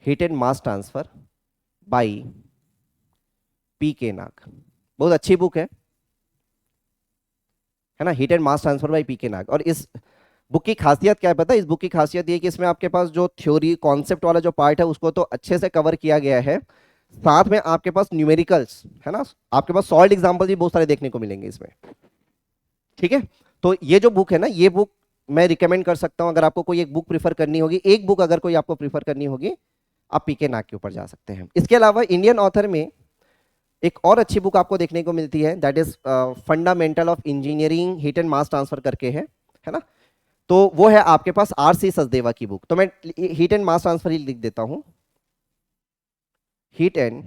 heat and mass transfer by P K Nag, बहुत अच्छी बुक है ना, heat and mass transfer by P K Nag. और इस बुक की खासियत क्या है पता है? इस बुक की खासियत ये है कि इसमें आपके पास जो थ्योरी कॉन्सेप्ट वाला जो पार्ट है उसको तो अच्छे से कवर किया गया है, साथ में आपके पास न्यूमेरिकल्स है ना, आपके पास सॉल्ड एग्जांपल भी बहुत सारे देखने को मिलेंगे इसमें। ठीक है, तो ये जो बुक है ना, ये बुक मैं रिकमेंड कर सकता हूं। अगर आपको कोई एक बुक प्रीफर करनी होगी, एक बुक अगर कोई आपको प्रीफर करनी होगी, आप पीके नाग के ऊपर जा सकते हैं। इसके अलावा इंडियन ऑथर में एक और अच्छी बुक आपको देखने को मिलती है, that is fundamental of engineering heat and mass transfer करके है ना। तो वो है आपके पास आरसी सचदेवा की बुक। तो मैं हीट एंड मास ट्रांसफर ही लिख देता हूं, heat and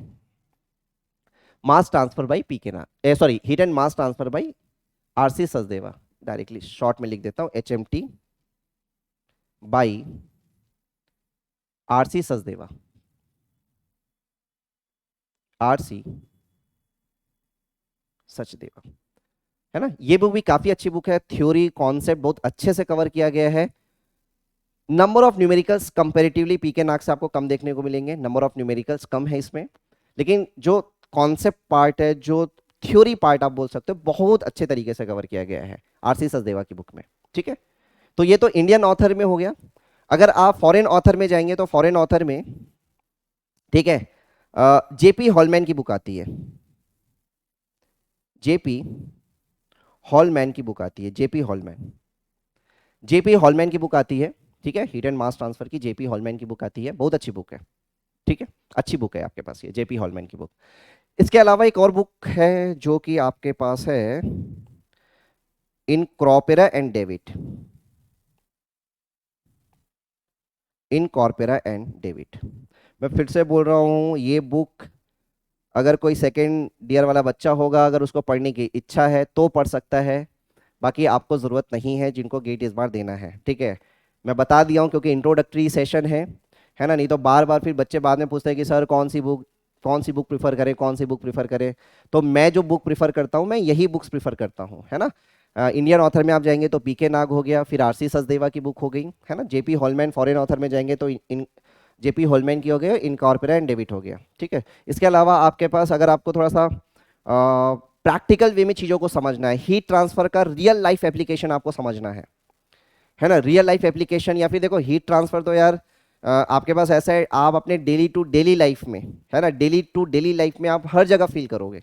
mass transfer by PK Nag, sorry, heat and mass transfer by RC Sachdeva. Directly short में लिख देता हूं, HMT by RC Sachdeva, RC Sachdeva, है ना। ये बुक भी काफी अच्छी बुक है, थ्योरी कॉन्सेप्ट बहुत अच्छे से कवर किया गया है। नंबर ऑफ न्यूमेरिकल्स कंपैरेटिवली पीके नाग से आपको कम देखने को मिलेंगे, नंबर ऑफ न्यूमेरिकल्स कम है इसमें, लेकिन जो कॉन्सेप्ट पार्ट है, जो थ्योरी पार्ट आप बोल सकते हो, बहुत अच्छे तरीके से कवर किया गया है आरसी सचदेवा की बुक में। ठीक है, तो ये तो इंडियन ऑथर में हो गया। अगर आप फॉरेन ऑथर में जाएंगे तो फॉरेन ऑथर में, ठीक है, जेपी हॉलमैन की बुक आती है, जेपी हॉलमैन की बुक आती है, जेपी हॉलमैन, जेपी हॉलमैन की बुक आती है। ठीक है, हीट एंड मास ट्रांसफर की जेपी हॉलमैन की बुक आती है, बहुत अच्छी बुक है। ठीक है, अच्छी बुक है आपके पास ये जेपी हॉलमैन की बुक। इसके अलावा एक और बुक है जो कि आपके पास है, Incropera and David, Incropera and David. मैं फिर से बोल रहा हूँ, ये बुक अगर कोई सेकेंड ईयर वाला बच्चा होगा, अगर उसको पढ़ने की इच्छा है तो पढ़ सकता है, बाकी आपको ज़रूरत नहीं है जिनको गेट इस बार देना है। ठीक है, मैं बता दिया हूँ क्योंकि इंट्रोडक्टरी सेशन है ना, नहीं तो बार बार फिर बच्चे बाद में पूछते हैं कि सर कौन सी बुक प्रीफर करें, कौन सी बुक प्रीफर करें। तो मैं जो बुक प्रीफर करता हूँ, मैं यही बुक्स प्रीफर करता हूँ, है ना। इंडियन ऑथर में आप जाएंगे तो पीके नाग हो गया, फिर आरसी सचदेवा की बुक हो गई, है ना। जेपी हॉलमैन फॉरेन ऑथर में जाएंगे तो इन जेपी हॉलमैन की हो गया, इनकॉर्पोरा एंड डेविड हो गया। ठीक है, इसके अलावा आपके पास अगर आपको थोड़ा सा प्रैक्टिकल वे में चीज़ों को समझना है, हीट ट्रांसफर का रियल लाइफ एप्लीकेशन आपको समझना है ना, रियल लाइफ एप्लीकेशन। या फिर देखो हीट ट्रांसफर तो यार आपके पास ऐसा है, आप अपने डेली टू डेली लाइफ में, है ना, डेली टू डेली लाइफ में आप हर जगह फील करोगे,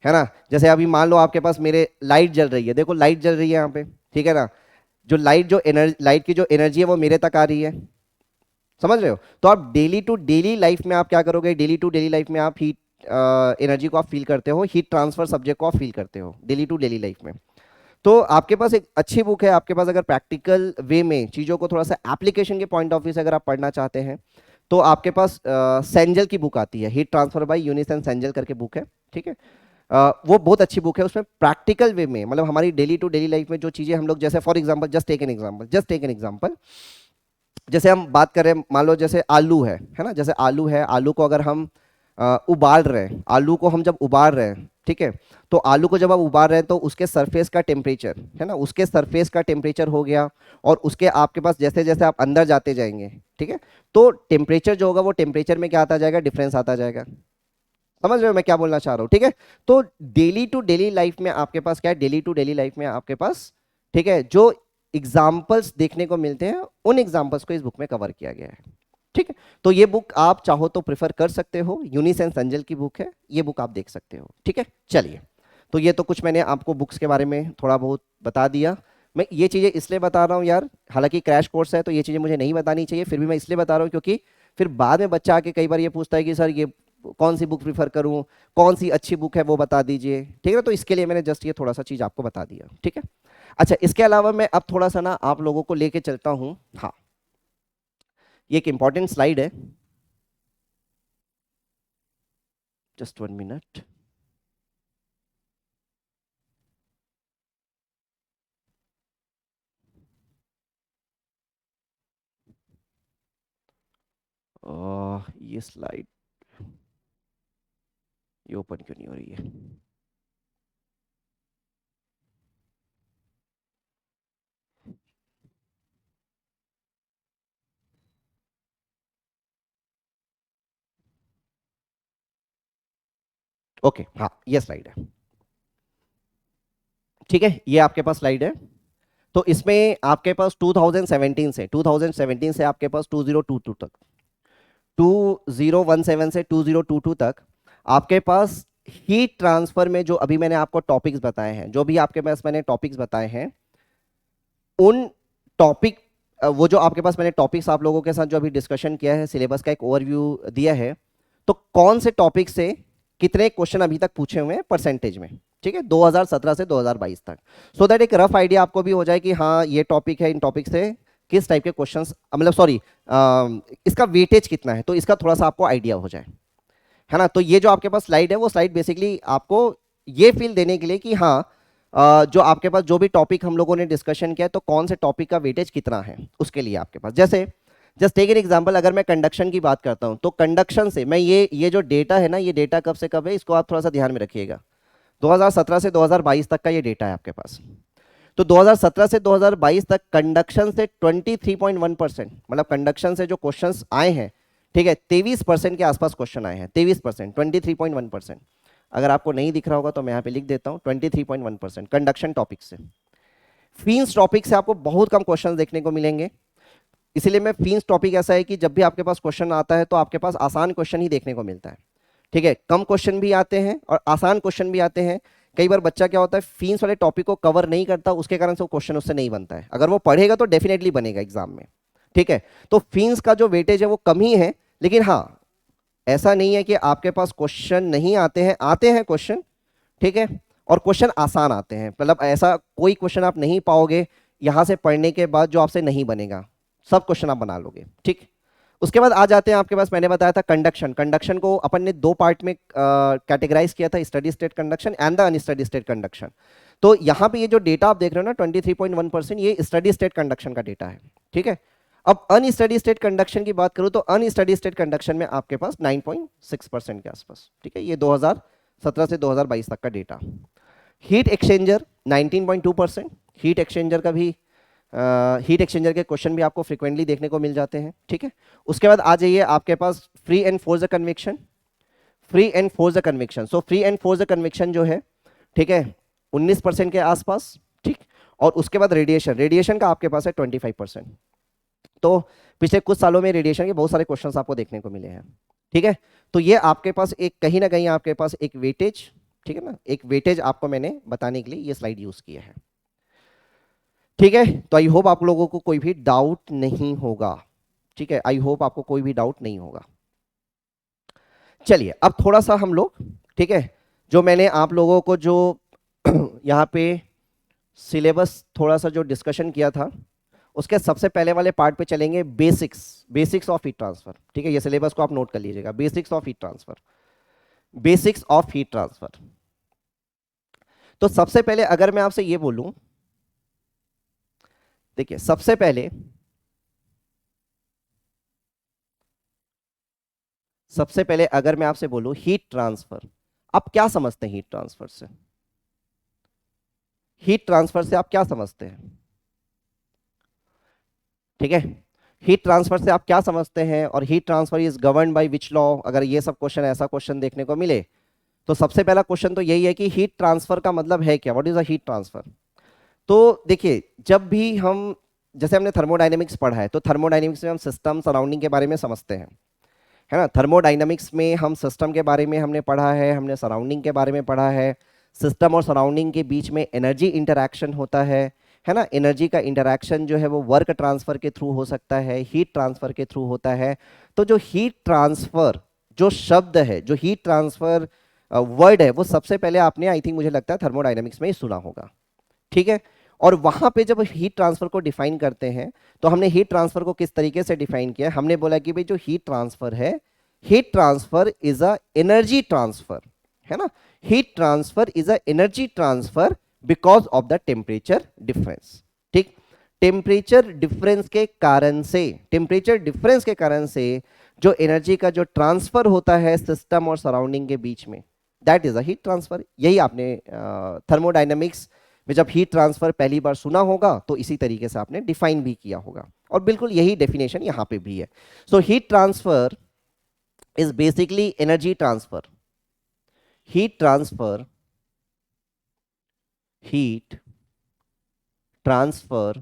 है ना। जैसे अभी मान लो आपके पास मेरे लाइट जल रही है, देखो लाइट जल रही है यहाँ पे, ठीक है ना। जो लाइट जो एनर्जी, लाइट की जो एनर्जी है वो मेरे तक आ रही है, समझ रहे हो। तो आप डेली टू डेली लाइफ में आप क्या करोगे, डेली टू डेली लाइफ में आप हीट एनर्जी को आप फील करते हो, हीट ट्रांसफर सब्जेक्ट को आप फील करते हो डेली टू डेली लाइफ में। तो आपके पास एक अच्छी बुक है, आपके पास अगर प्रैक्टिकल वे में चीज़ों को थोड़ा सा एप्लीकेशन के पॉइंट ऑफ व्यू से अगर आप पढ़ना चाहते हैं, तो आपके पास सेंजल की बुक आती है, हीट ट्रांसफर बाय यूनिसन सेंजल करके बुक है। ठीक है, वो बहुत अच्छी बुक है, उसमें प्रैक्टिकल वे में, मतलब हमारी डेली टू डेली लाइफ में जो चीज़ें हम लोग, जैसे for example, just take an example, जैसे हम बात करें, मान लो जैसे आलू है ना, जैसे आलू है, आलू को अगर हम उबाल रहे हैं, आलू को हम जब उबाल रहे हैं, ठीक है, तो आलू को जब आप उबाल रहे हैं तो उसके सरफेस का टेम्परेचर, है ना, उसके सरफेस का टेम्परेचर हो गया, और उसके आपके पास जैसे जैसे आप अंदर जाते जाएंगे, ठीक है, तो टेम्परेचर जो होगा वो टेम्परेचर में क्या आता जाएगा, डिफरेंस आता जाएगा। समझ रहे हो मैं क्या बोलना चाह रहा हूँ? ठीक है, तो डेली टू डेली लाइफ में आपके पास क्या है, डेली टू डेली लाइफ में आपके पास, ठीक है, जो एग्जाम्पल्स देखने को मिलते हैं, उन एग्जाम्पल्स को इस बुक में कवर किया गया है। ठीक है, तो ये बुक आप चाहो तो प्रेफर कर सकते हो, यूनिस एंड संजल की बुक है, ये बुक आप देख सकते हो। ठीक है, चलिए, तो ये तो कुछ मैंने आपको बुक्स के बारे में थोड़ा बहुत बता दिया। मैं ये चीज़ें इसलिए बता रहा हूँ यार, हालांकि क्रैश कोर्स है तो ये चीज़ें मुझे नहीं बतानी चाहिए, फिर भी मैं इसलिए बता रहा हूँ क्योंकि फिर बाद में बच्चा आके कई बार ये पूछता है कि सर ये कौन सी बुक प्रीफर करूँ, कौन सी अच्छी बुक है वो बता दीजिए। ठीक है, तो इसके लिए मैंने जस्ट ये थोड़ा सा चीज़ आपको बता दिया। ठीक है, अच्छा, इसके अलावा मैं अब थोड़ा सा ना आप लोगों को लेके चलता हूँ। हाँ, ये एक इंपॉर्टेंट स्लाइड है, जस्ट 1 मिनट। ये स्लाइड ये ओपन क्यों नहीं हो रही है? ओके, हाँ, ये स्लाइड है। ठीक है, ये आपके पास स्लाइड है। तो इसमें आपके पास 2017 से आपके पास 2022 तक, 2017 से 2022 तक आपके पास हीट ट्रांसफर में जो अभी मैंने आपको टॉपिक्स बताए हैं, जो भी आपके पास मैंने टॉपिक्स बताए हैं, उन टॉपिक, वो जो आपके पास मैंने टॉपिक्स आप लोगों के साथ जो अभी डिस्कशन किया है, सिलेबस का एक ओवरव्यू दिया है, तो कौन से टॉपिक से कितने क्वेश्चन अभी तक पूछे हुए हैं परसेंटेज में, ठीक है, 2017 से 2022 तक, सो दैट एक रफ आइडिया आपको भी हो जाए कि हाँ ये टॉपिक है, इन टॉपिक से किस टाइप के क्वेश्चंस, मतलब सॉरी, इसका वेटेज कितना है, तो इसका थोड़ा सा आपको आइडिया हो जाए, है ना। तो ये जो आपके पास स्लाइड है, वो स्लाइड बेसिकली आपको ये फील देने के लिए कि हाँ जो आपके पास जो भी टॉपिक हम लोगों ने डिस्कशन किया, तो कौन से टॉपिक का वेटेज कितना है उसके लिए आपके पास। जैसे जस्ट टेक एन एग्जांपल, अगर मैं कंडक्शन की बात करता हूं, तो कंडक्शन से मैं ये जो डेटा है ना, ये डेटा कब से कब है, इसको आप थोड़ा सा ध्यान में रखिएगा। 2017 से 2022 तक का ये डेटा है आपके पास। तो 2017 से 2022 तक कंडक्शन से 23.1%, मतलब कंडक्शन से जो क्वेश्चंस आए हैं, ठीक है, 23% के आसपास क्वेश्चन आए हैं, 23%, 23.1%। अगर आपको नहीं दिख रहा होगा तो मैं यहाँ पे लिख देता हूँ, 23.1% कंडक्शन टॉपिक से। फीन्स टॉपिक से आपको बहुत कम क्वेश्चन देखने को मिलेंगे, इसीलिए मैं फीन्स टॉपिक ऐसा है कि जब भी आपके पास क्वेश्चन आता है तो आपके पास आसान क्वेश्चन ही देखने को मिलता है, ठीक है, कम क्वेश्चन भी आते हैं और आसान क्वेश्चन भी आते हैं। कई बार बच्चा क्या होता है, फीस वाले टॉपिक को कवर नहीं करता, उसके कारण से वो क्वेश्चन उससे नहीं बनता है, अगर वो पढ़ेगा तो डेफिनेटली बनेगा एग्जाम में, ठीक है। तो फीस का जो वेटेज है वो कम ही है, लेकिन हाँ ऐसा नहीं है कि आपके पास क्वेश्चन नहीं आते हैं, आते हैं क्वेश्चन, ठीक है, और क्वेश्चन आसान आते हैं, मतलब ऐसा कोई क्वेश्चन आप नहीं पाओगे यहां से पढ़ने के बाद जो आपसे नहीं बनेगा, सब क्वेश्चन आप बना लोगे, ठीक। उसके बाद आ जाते हैं आपके पास, मैंने बताया था कंडक्शन। कंडक्शन को अपन ने दो पार्ट में कैटेगराइज किया था, steady state conduction and the unsteady state conduction. तो यहाँ पे ये जो डेटा आप देख रहे हो ना 23.1%, ये स्टडी स्टेट कंडक्शन का डेटा है, ठीक है। अब अनस्टडी स्टेट कंडक्शन की बात करूं तो अनस्टडी स्टेट कंडक्शन में आपके पास 9.6% के आसपास, ठीक है, ये 2017 से 2022 तक का data. Heat exchanger 19.2%, heat exchanger का भी हीट एक्सचेंजर के क्वेश्चन भी आपको फ्रिक्वेंटली देखने को मिल जाते हैं, ठीक है। उसके बाद आ जाइए आपके पास free and forced convection, free and forced convection. So free and forced convection जो है, ठीक है, 19% के आसपास, ठीक। और उसके बाद रेडिएशन, रेडिएशन का आपके पास है 25%। तो पिछले कुछ सालों में रेडिएशन के बहुत सारे क्वेश्चन आपको देखने को मिले हैं, ठीक है। तो ये आपके पास एक कहीं ना कहीं आपके पास एक वेटेज, ठीक है ना, एक वेटेज आपको मैंने बताने के लिए ये स्लाइड यूज किया है, ठीक है। तो आई होप आप लोगों को कोई भी डाउट नहीं होगा, ठीक है, आई होप आपको कोई भी डाउट नहीं होगा। चलिए अब थोड़ा सा हम लोग, ठीक है, जो मैंने आप लोगों को जो यहाँ पे सिलेबस थोड़ा सा जो डिस्कशन किया था, उसके सबसे पहले वाले पार्ट पे चलेंगे, basics, basics of heat transfer, ठीक है, ये सिलेबस को आप नोट कर लीजिएगा, basics of heat transfer, basics of heat transfer. तो सबसे पहले अगर मैं आपसे ये बोलूं, देखिए सबसे पहले अगर मैं आपसे बोलूं हीट ट्रांसफर, आप क्या समझते हैं हीट ट्रांसफर से, हीट ट्रांसफर से आप क्या समझते हैं, ठीक है, हीट ट्रांसफर से आप क्या समझते हैं, और heat transfer is govern by which law, अगर ये सब क्वेश्चन ऐसा क्वेश्चन देखने को मिले तो सबसे पहला क्वेश्चन तो यही है कि हीट ट्रांसफर का मतलब है क्या, what is a heat transfer. तो देखिए जब भी हम, जैसे हमने थर्मोडायनेमिक्स पढ़ा है, तो थर्मोडायनेमिक्स में हम सिस्टम सराउंडिंग के बारे में समझते हैं, है ना। थर्मोडायनामिक्स में हम सिस्टम के बारे में हमने पढ़ा है, हमने सराउंडिंग के बारे में पढ़ा है, सिस्टम और सराउंडिंग के बीच में एनर्जी इंटरैक्शन होता है ना। एनर्जी का इंटरैक्शन जो है वो वर्क ट्रांसफर के थ्रू हो सकता है, हीट ट्रांसफर के थ्रू होता है। तो जो हीट ट्रांसफर जो शब्द है, जो हीट ट्रांसफर वर्ड है, वो सबसे पहले आपने आई थिंक मुझे लगता है थर्मोडायनामिक्स में ही सुना होगा, ठीक है। और वहां पे जब हीट ट्रांसफर को डिफाइन करते हैं, तो हमने हीट ट्रांसफर को किस तरीके से डिफाइन किया, हमने बोला कि भाई जो हीट ट्रांसफर है, heat transfer is a energy transfer, है ना। Heat transfer is a energy transfer because of the temperature difference, ठीक। टेम्परेचर डिफरेंस के कारण से, टेम्परेचर डिफरेंस के कारण से जो एनर्जी का जो ट्रांसफर होता है सिस्टम और सराउंडिंग के बीच में, that is a heat transfer. यही आपने थर्मोडायनेमिक्स में जब हीट ट्रांसफर पहली बार सुना होगा तो इसी तरीके से आपने डिफाइन भी किया होगा, और बिल्कुल यही डेफिनेशन यहां पे भी है। So heat transfer is basically energy transfer, heat transfer, heat transfer,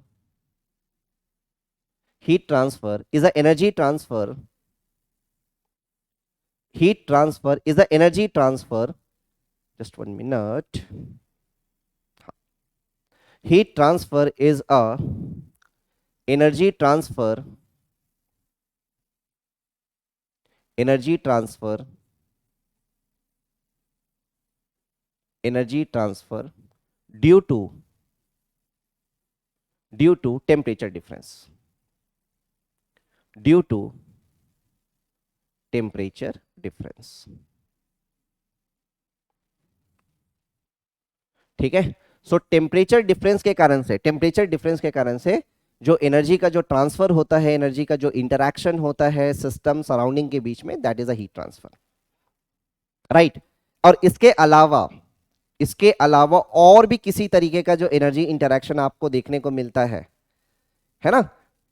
heat transfer is a energy transfer, heat transfer is a energy transfer, just 1 minute, heat transfer is a energy transfer, energy transfer, energy transfer due to temperature difference, due to temperature difference. ठीक है, सो टेम्परेचर डिफरेंस के कारण से, टेम्परेचर डिफरेंस के कारण से जो एनर्जी का जो ट्रांसफर होता है, एनर्जी का जो इंटरैक्शन होता है सिस्टम सराउंडिंग के बीच में, that is a heat transfer, right. और इसके अलावा और भी किसी तरीके का जो एनर्जी इंटरैक्शन आपको देखने को मिलता है ना,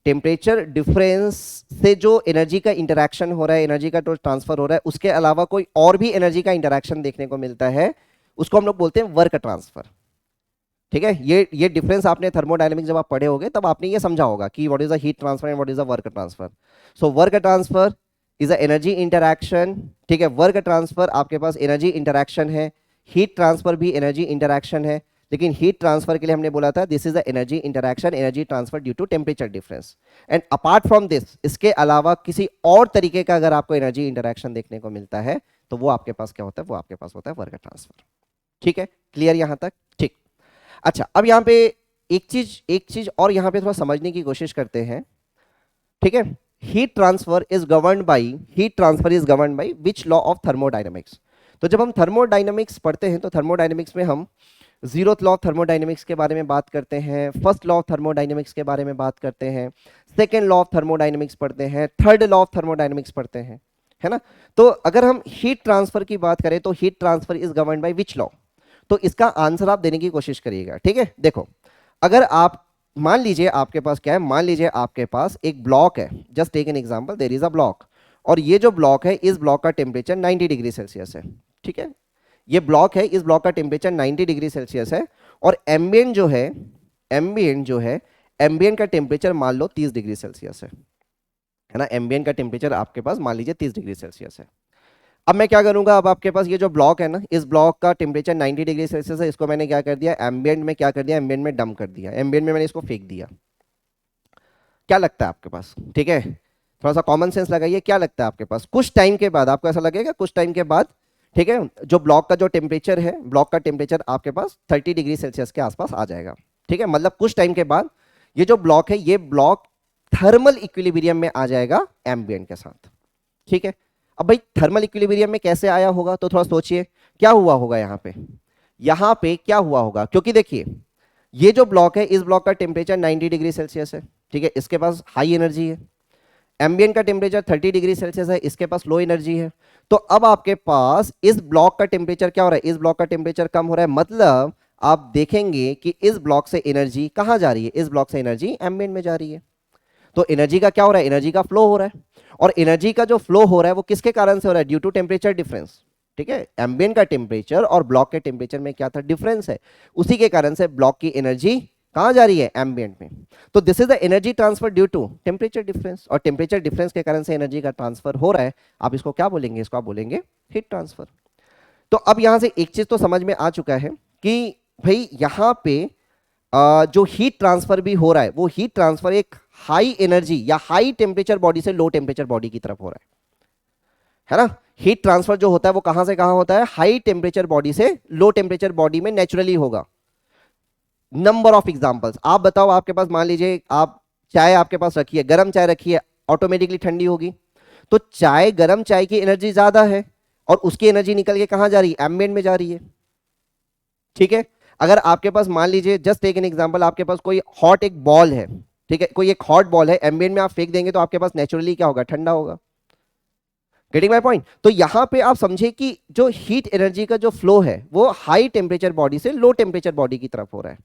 टेम्परेचर डिफरेंस से जो एनर्जी का इंटरैक्शन हो रहा है, एनर्जी का जो ट्रांसफर हो रहा है, उसके अलावा कोई और भी एनर्जी का इंटरैक्शन देखने को मिलता है, उसको हम लोग बोलते हैं वर्क ट्रांसफर। ठीक है, ये डिफरेंस आपने थर्मोडायनेमिक्स जब आप पढ़े होंगे तब आपने ये समझा होगा कि what is a heat transfer and what is a work transfer. So work transfer is a energy interaction. ठीक है, वर्क ट्रांसफर आपके पास एनर्जी इंटरैक्शन है, हीट ट्रांसफर भी एनर्जी इंटरैक्शन है, लेकिन हीट ट्रांसफर के लिए हमने बोला था this is the energy interaction, energy transfer due to temperature difference. And apart from this, इसके अलावा किसी और तरीके का अगर आपको एनर्जी इंटरैक्शन देखने को मिलता है तो वो आपके पास क्या होता है, वो आपके पास होता है वर्क ट्रांसफर। ठीक है, क्लियर यहां तक? ठीक। अच्छा, अब यहां पे एक चीज और यहां पे थोड़ा समझने की कोशिश करते हैं। ठीक है, heat transfer is governed by which law of thermodynamics. तो जब हम थर्मोडायनेमिक्स पढ़ते हैं तो थर्मोडायनेमिक्स में हम जीरोथ लॉ ऑफ थर्मोडायनेमिक्स के बारे में बात करते हैं, फर्स्ट लॉ ऑफ थर्मोडायनेमिक्स के बारे में बात करते हैं, सेकेंड लॉ ऑफ थर्मोडायनेमिक्स पढ़ते हैं, थर्ड लॉ ऑफ थर्मोडायनेमिक्स पढ़ते हैं, है ना। तो अगर हम हीट ट्रांसफर की बात करें तो heat transfer is governed bye which law, तो इसका आंसर आप देने की कोशिश करिएगा। ठीक है, देखो, अगर आप मान लीजिए आपके पास क्या है, मान लीजिए आपके पास एक ब्लॉक है, just take an example, there is a block, और ये जो ब्लॉक है, इस ब्लॉक का टेम्परेचर 90 डिग्री सेल्सियस है। ठीक है, ये ब्लॉक है, इस ब्लॉक का टेम्परेचर 90 डिग्री सेल्सियस है, और एम्बिएंट जो है एम्बिएंट का टेम्परेचर मान लो 30 डिग्री सेल्सियस है ना। एम्बिएंट का टेम्परेचर आपके पास मान लीजिए 30 डिग्री सेल्सियस है। अब मैं क्या करूंगा, अब आपके पास ये जो ब्लॉक है ना, इस ब्लॉक का टेम्परेचर 90 डिग्री सेल्सियस है, इसको मैंने क्या कर दिया, एम्बिएंट में क्या कर दिया, एम्बिएंट में डंप कर दिया, एम्बिएंट में मैंने इसको फेंक दिया। क्या लगता है आपके पास? ठीक है, थोड़ा सा कॉमन सेंस लगाइए, क्या लगता है आपके पास कुछ टाइम के बाद, आपको ऐसा लगेगा कुछ टाइम के बाद, ठीक है, जो ब्लॉक का जो टेम्परेचर है, ब्लॉक का टेम्परेचर आपके पास 30 डिग्री सेल्सियस के आसपास आ जाएगा। ठीक है, मतलब कुछ टाइम के बाद ये जो ब्लॉक है, ये ब्लॉक थर्मल इक्विलिब्रियम में आ जाएगा एम्बिएंट के साथ। ठीक है, अब भाई थर्मल इक्विलिब्रियम में कैसे आया होगा, तो थोड़ा सोचिए क्या हुआ होगा यहाँ पे क्या हुआ होगा, क्योंकि देखिए ये जो ब्लॉक है, इस ब्लॉक का टेम्परेचर 90 डिग्री सेल्सियस है। ठीक है, इसके पास हाई एनर्जी है, एम्बिएंट का टेम्परेचर 30 डिग्री सेल्सियस है, इसके पास लो एनर्जी है। तो अब आपके पास इस ब्लॉक का टेम्परेचर क्या हो रहा है, इस ब्लॉक का टेम्परेचर कम हो रहा है, मतलब आप देखेंगे कि इस ब्लॉक से एनर्जी कहां जा रही है, इस ब्लॉक से एनर्जी एम्बिएंट में जा रही है। तो एनर्जी का क्या हो रहा है, एनर्जी का फ्लो हो रहा है, और एनर्जी का जो फ्लो हो रहा है वो किसके कारण से हो रहा है, ड्यू टू टेम्परेचर डिफरेंस। ठीक है, एम्बिएंट का टेम्परेचर और ब्लॉक के टेम्परेचर में क्या था, डिफरेंस है, उसी के कारण से ब्लॉक की एनर्जी कहां जा रही है, एम्बिएंट में। तो this is the energy transfer due to temperature difference, और टेम्परेचर डिफरेंस के कारण से एनर्जी का ट्रांसफर हो रहा है, आप इसको क्या बोलेंगे, इसको आप बोलेंगे हीट ट्रांसफर। तो अब यहां से एक चीज तो समझ में आ चुका है कि भाई यहां पे जो हीट ट्रांसफर भी हो रहा है, वो हीट ट्रांसफर एक हाई एनर्जी या हाई टेम्परेचर बॉडी से लो टेम्परेचर बॉडी की तरफ हो रहा है ना। हीट ट्रांसफर जो होता है वो कहां से कहां होता है, हाई टेम्परेचर बॉडी से लो टेम्परेचर बॉडी में नेचुरली होगा। नंबर ऑफ एग्जांपल्स, आप बताओ, आपके पास मान लीजिए आप चाय आपके पास रखी है, गर्म चाय रखी है, ऑटोमेटिकली ठंडी होगी। तो चाय, गर्म चाय की एनर्जी ज्यादा है, और उसकी एनर्जी निकल के कहां जा रही है, एम्बिएंट में जा रही है। ठीक है, अगर आपके पास मान लीजिए, जस्ट टेक एन एग्जांपल, आपके पास कोई हॉट एक बॉल है, ठीक है, कोई एक हॉट बॉल है, एम्बिएंट में आप फेंक देंगे तो आपके पास नेचुरली क्या होगा, ठंडा होगा। Getting my point? तो यहां पे आप समझे कि जो हीट एनर्जी का जो फ्लो है वो हाई टेम्परेचर बॉडी से लो टेम्परेचर बॉडी की तरफ हो रहा है।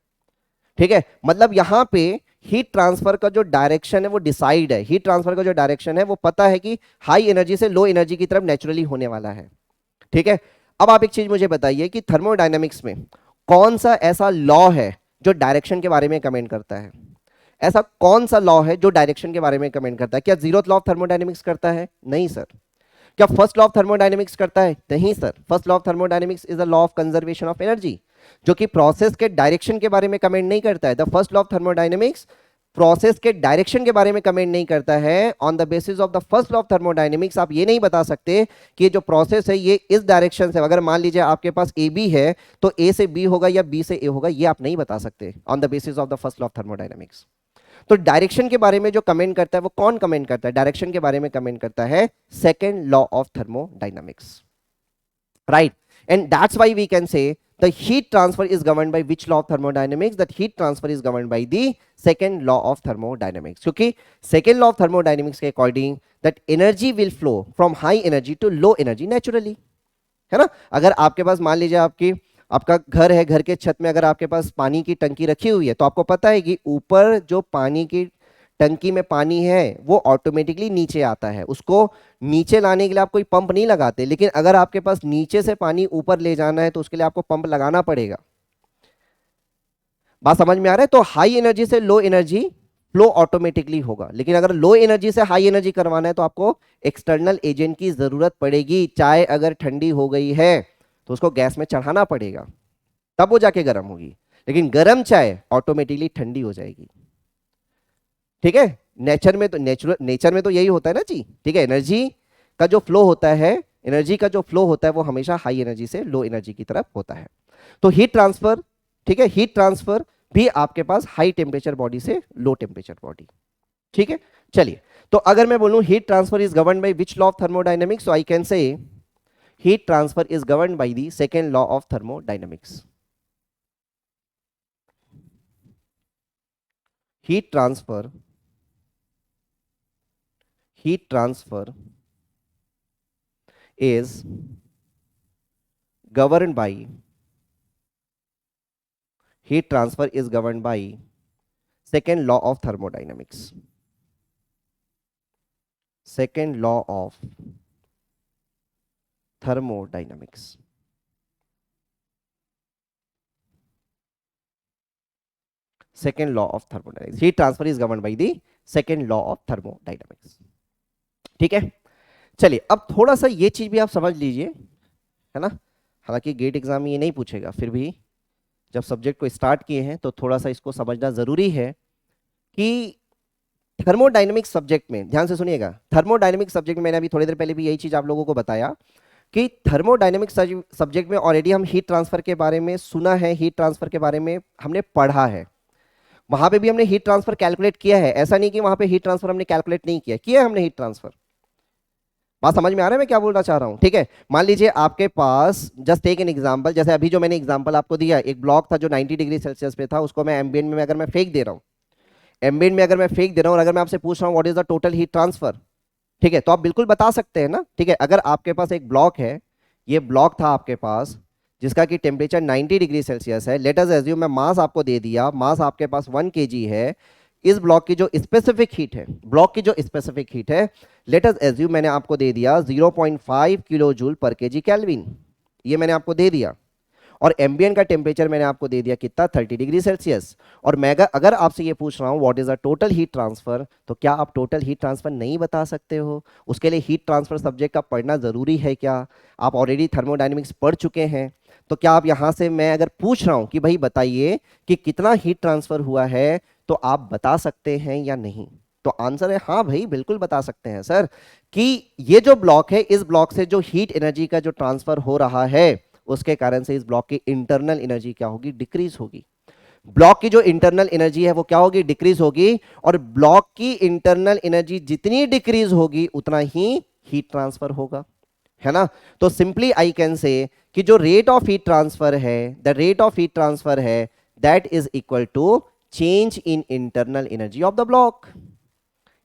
ठीक है, मतलब यहां पे हीट ट्रांसफर का जो डायरेक्शन है वो डिसाइड है, हीट ट्रांसफर का जो डायरेक्शन है वो पता है कि हाई एनर्जी से लो एनर्जी की तरफ नेचुरली होने वाला है। ठीक है, अब आप एक चीज मुझे बताइए कि थर्मोडायनेमिक्स में कौन सा ऐसा लॉ है जो डायरेक्शन के बारे में कमेंट करता है? ऐसा कौन सा लॉ है जो डायरेक्शन के बारे में कमेंट करता है? क्या जीरोथ लॉ ऑफ थर्मोडायनेमिक्स करता है? नहीं सर। क्या फर्स्ट लॉ ऑफ थर्मोडायनेमिक्स करता है? नहीं sir. First law of thermodynamics is a law of conservation of energy, जो कि प्रोसेस के डायरेक्शन के बारे में कमेंट नहीं करता है। The first law of thermodynamics process के डायरेक्शन के बारे में कमेंट नहीं करता है। On the basis of the first law of thermodynamics आप ये नहीं बता सकते कि ये जो प्रोसेस है ये इस डायरेक्शन से, अगर मान लीजिए आपके पास ए बी है तो ए से बी होगा या बी से ए होगा, ये आप नहीं बता सकते on the basis of the first law of thermodynamics. तो डायरेक्शन के बारे में जो कमेंट करता है वो कौन कमेंट करता है? डायरेक्शन के बारे में कमेंट करता है second law of thermodynamics, right? And that's why we can say the heat transfer is governed by which law of thermodynamics? That heat transfer is governed by the second law of thermodynamics, क्योंकि second law of thermodynamics के according that energy will flow from high energy to low energy naturally, है ना? अगर आपके पास मान लीजिए आपका घर है, घर के छत में अगर आपके पास पानी की टंकी रखी हुई है तो आपको पता है कि ऊपर जो पानी की टंकी में पानी है वो ऑटोमेटिकली नीचे आता है, उसको नीचे लाने के लिए आप कोई पंप नहीं लगाते। लेकिन अगर आपके पास नीचे से पानी ऊपर ले जाना है तो उसके लिए आपको पंप लगाना पड़ेगा। बात समझ में आ रहा है? तो हाई एनर्जी से लो एनर्जी फ्लो ऑटोमेटिकली होगा, लेकिन अगर लो एनर्जी से हाई एनर्जी करवाना है तो आपको एक्सटर्नल एजेंट की जरूरत पड़ेगी। चाय अगर ठंडी हो गई है तो उसको गैस में चढ़ाना पड़ेगा, तब वो जाके गर्म होगी, लेकिन गर्म चाय ऑटोमेटिकली ठंडी हो जाएगी। ठीक है? नेचर में तो यही होता है ना जी। ठीक है? एनर्जी का जो फ्लो होता है, एनर्जी का जो फ्लो होता है वो हमेशा हाई एनर्जी से लो एनर्जी की तरफ होता है। तो हीट ट्रांसफर, ठीक है, हीट ट्रांसफर भी आपके पास हाई टेम्परेचर बॉडी से लो टेम्परेचर बॉडी। ठीक है? चलिए, तो अगर मैं बोलूं heat transfer is govern by which law of thermodynamics, so I can say heat transfer is govern by the second law of thermodynamics. heat transfer is governed by second law of thermodynamics. Second law of thermodynamics. Second law of thermodynamics. Heat transfer is governed by the second law of thermodynamics. ठीक है? चलिए, अब थोड़ा सा ये चीज भी आप समझ लीजिए, है ना? हालांकि गेट एग्जाम में ये नहीं पूछेगा, फिर भी जब सब्जेक्ट को स्टार्ट किए हैं तो थोड़ा सा इसको समझना जरूरी है कि थर्मोडायनेमिक्स सब्जेक्ट में, ध्यान से सुनिएगा, थर्मोडायनेमिक्स सब्जेक्ट में मैंने अभी थोड़ी देर पहले भी यही चीज आप लोगों को बताया कि थर्मोडायनेमिक्स सब्जेक्ट में ऑलरेडी हम हीट ट्रांसफर के बारे में सुना है, हीट ट्रांसफर के बारे में हमने पढ़ा है, वहां पे भी हमने हीट ट्रांसफर कैलकुलेट किया है। ऐसा नहीं कि वहां पे हीट ट्रांसफर हमने कैलकुलेट नहीं किया है हमने हीट ट्रांसफर। बात समझ में आ रहा है मैं क्या बोलना चाह रहा हूं? ठीक है? मान लीजिए आपके पास, जस्ट टेक एन एग्जांपल, जैसे अभी जो मैंने एग्जांपल आपको दिया, एक ब्लॉक था जो 90 डिग्री सेल्सियस पे था, उसको मैं एम्बिएंट में अगर मैं फेंक दे रहा हूं, एम्बिएंट में अगर मैं फेंक दे रहा हूं और अगर मैं आपसे पूछ रहा हूं what is the total heat transfer, ठीक है, तो आप बिल्कुल बता सकते हैं ना। ठीक है? अगर आपके पास एक ब्लॉक है, ये ब्लॉक था आपके पास जिसका कि टेम्परेचर 90 डिग्री सेल्सियस है, लेट अस एज्यूम मैं मास आपको दे दिया, मास आपके पास 1 kg है, इस ब्लॉक की जो स्पेसिफिक हीट है, ब्लॉक की जो स्पेसिफिक हीट है, लेट अस एज्यूम मैंने आपको दे दिया 0.5 किलो जूल पर केजी केल्विन, ये मैंने आपको दे दिया, और एम्बिएंट का टेम्परेचर मैंने आपको दे दिया कितना, 30 डिग्री सेल्सियस। और मैं अगर आपसे ये पूछ रहा हूँ what is the total heat transfer, तो क्या आप टोटल हीट ट्रांसफर नहीं बता सकते हो? उसके लिए हीट ट्रांसफर सब्जेक्ट का पढ़ना जरूरी है क्या? आप ऑलरेडी थर्मोडायनेमिक्स पढ़ चुके हैं, तो क्या आप यहां से मैं अगर पूछ रहा हूं कि भाई बताइए कि कितना हीट ट्रांसफर हुआ है, तो आप बता सकते हैं या नहीं? तो आंसर है हाँ भाई, बिल्कुल बता सकते हैं सर, कि ये जो ब्लॉक है, इस ब्लॉक से जो हीट एनर्जी का जो ट्रांसफर हो रहा है, उसके कारण से इस ब्लॉक की इंटरनल एनर्जी क्या होगी, डिक्रीज होगी। ब्लॉक की जो इंटरनल एनर्जी है वो क्या होगी, डिक्रीज होगी, और ब्लॉक की इंटरनल एनर्जी जितनी डिक्रीज होगी उतना ही हीट ट्रांसफर होगा, है ना? तो सिंपली आई कैन से कि जो रेट ऑफ हीट ट्रांसफर है, the rate of heat transfer है, that is equal to change in internal energy of the block.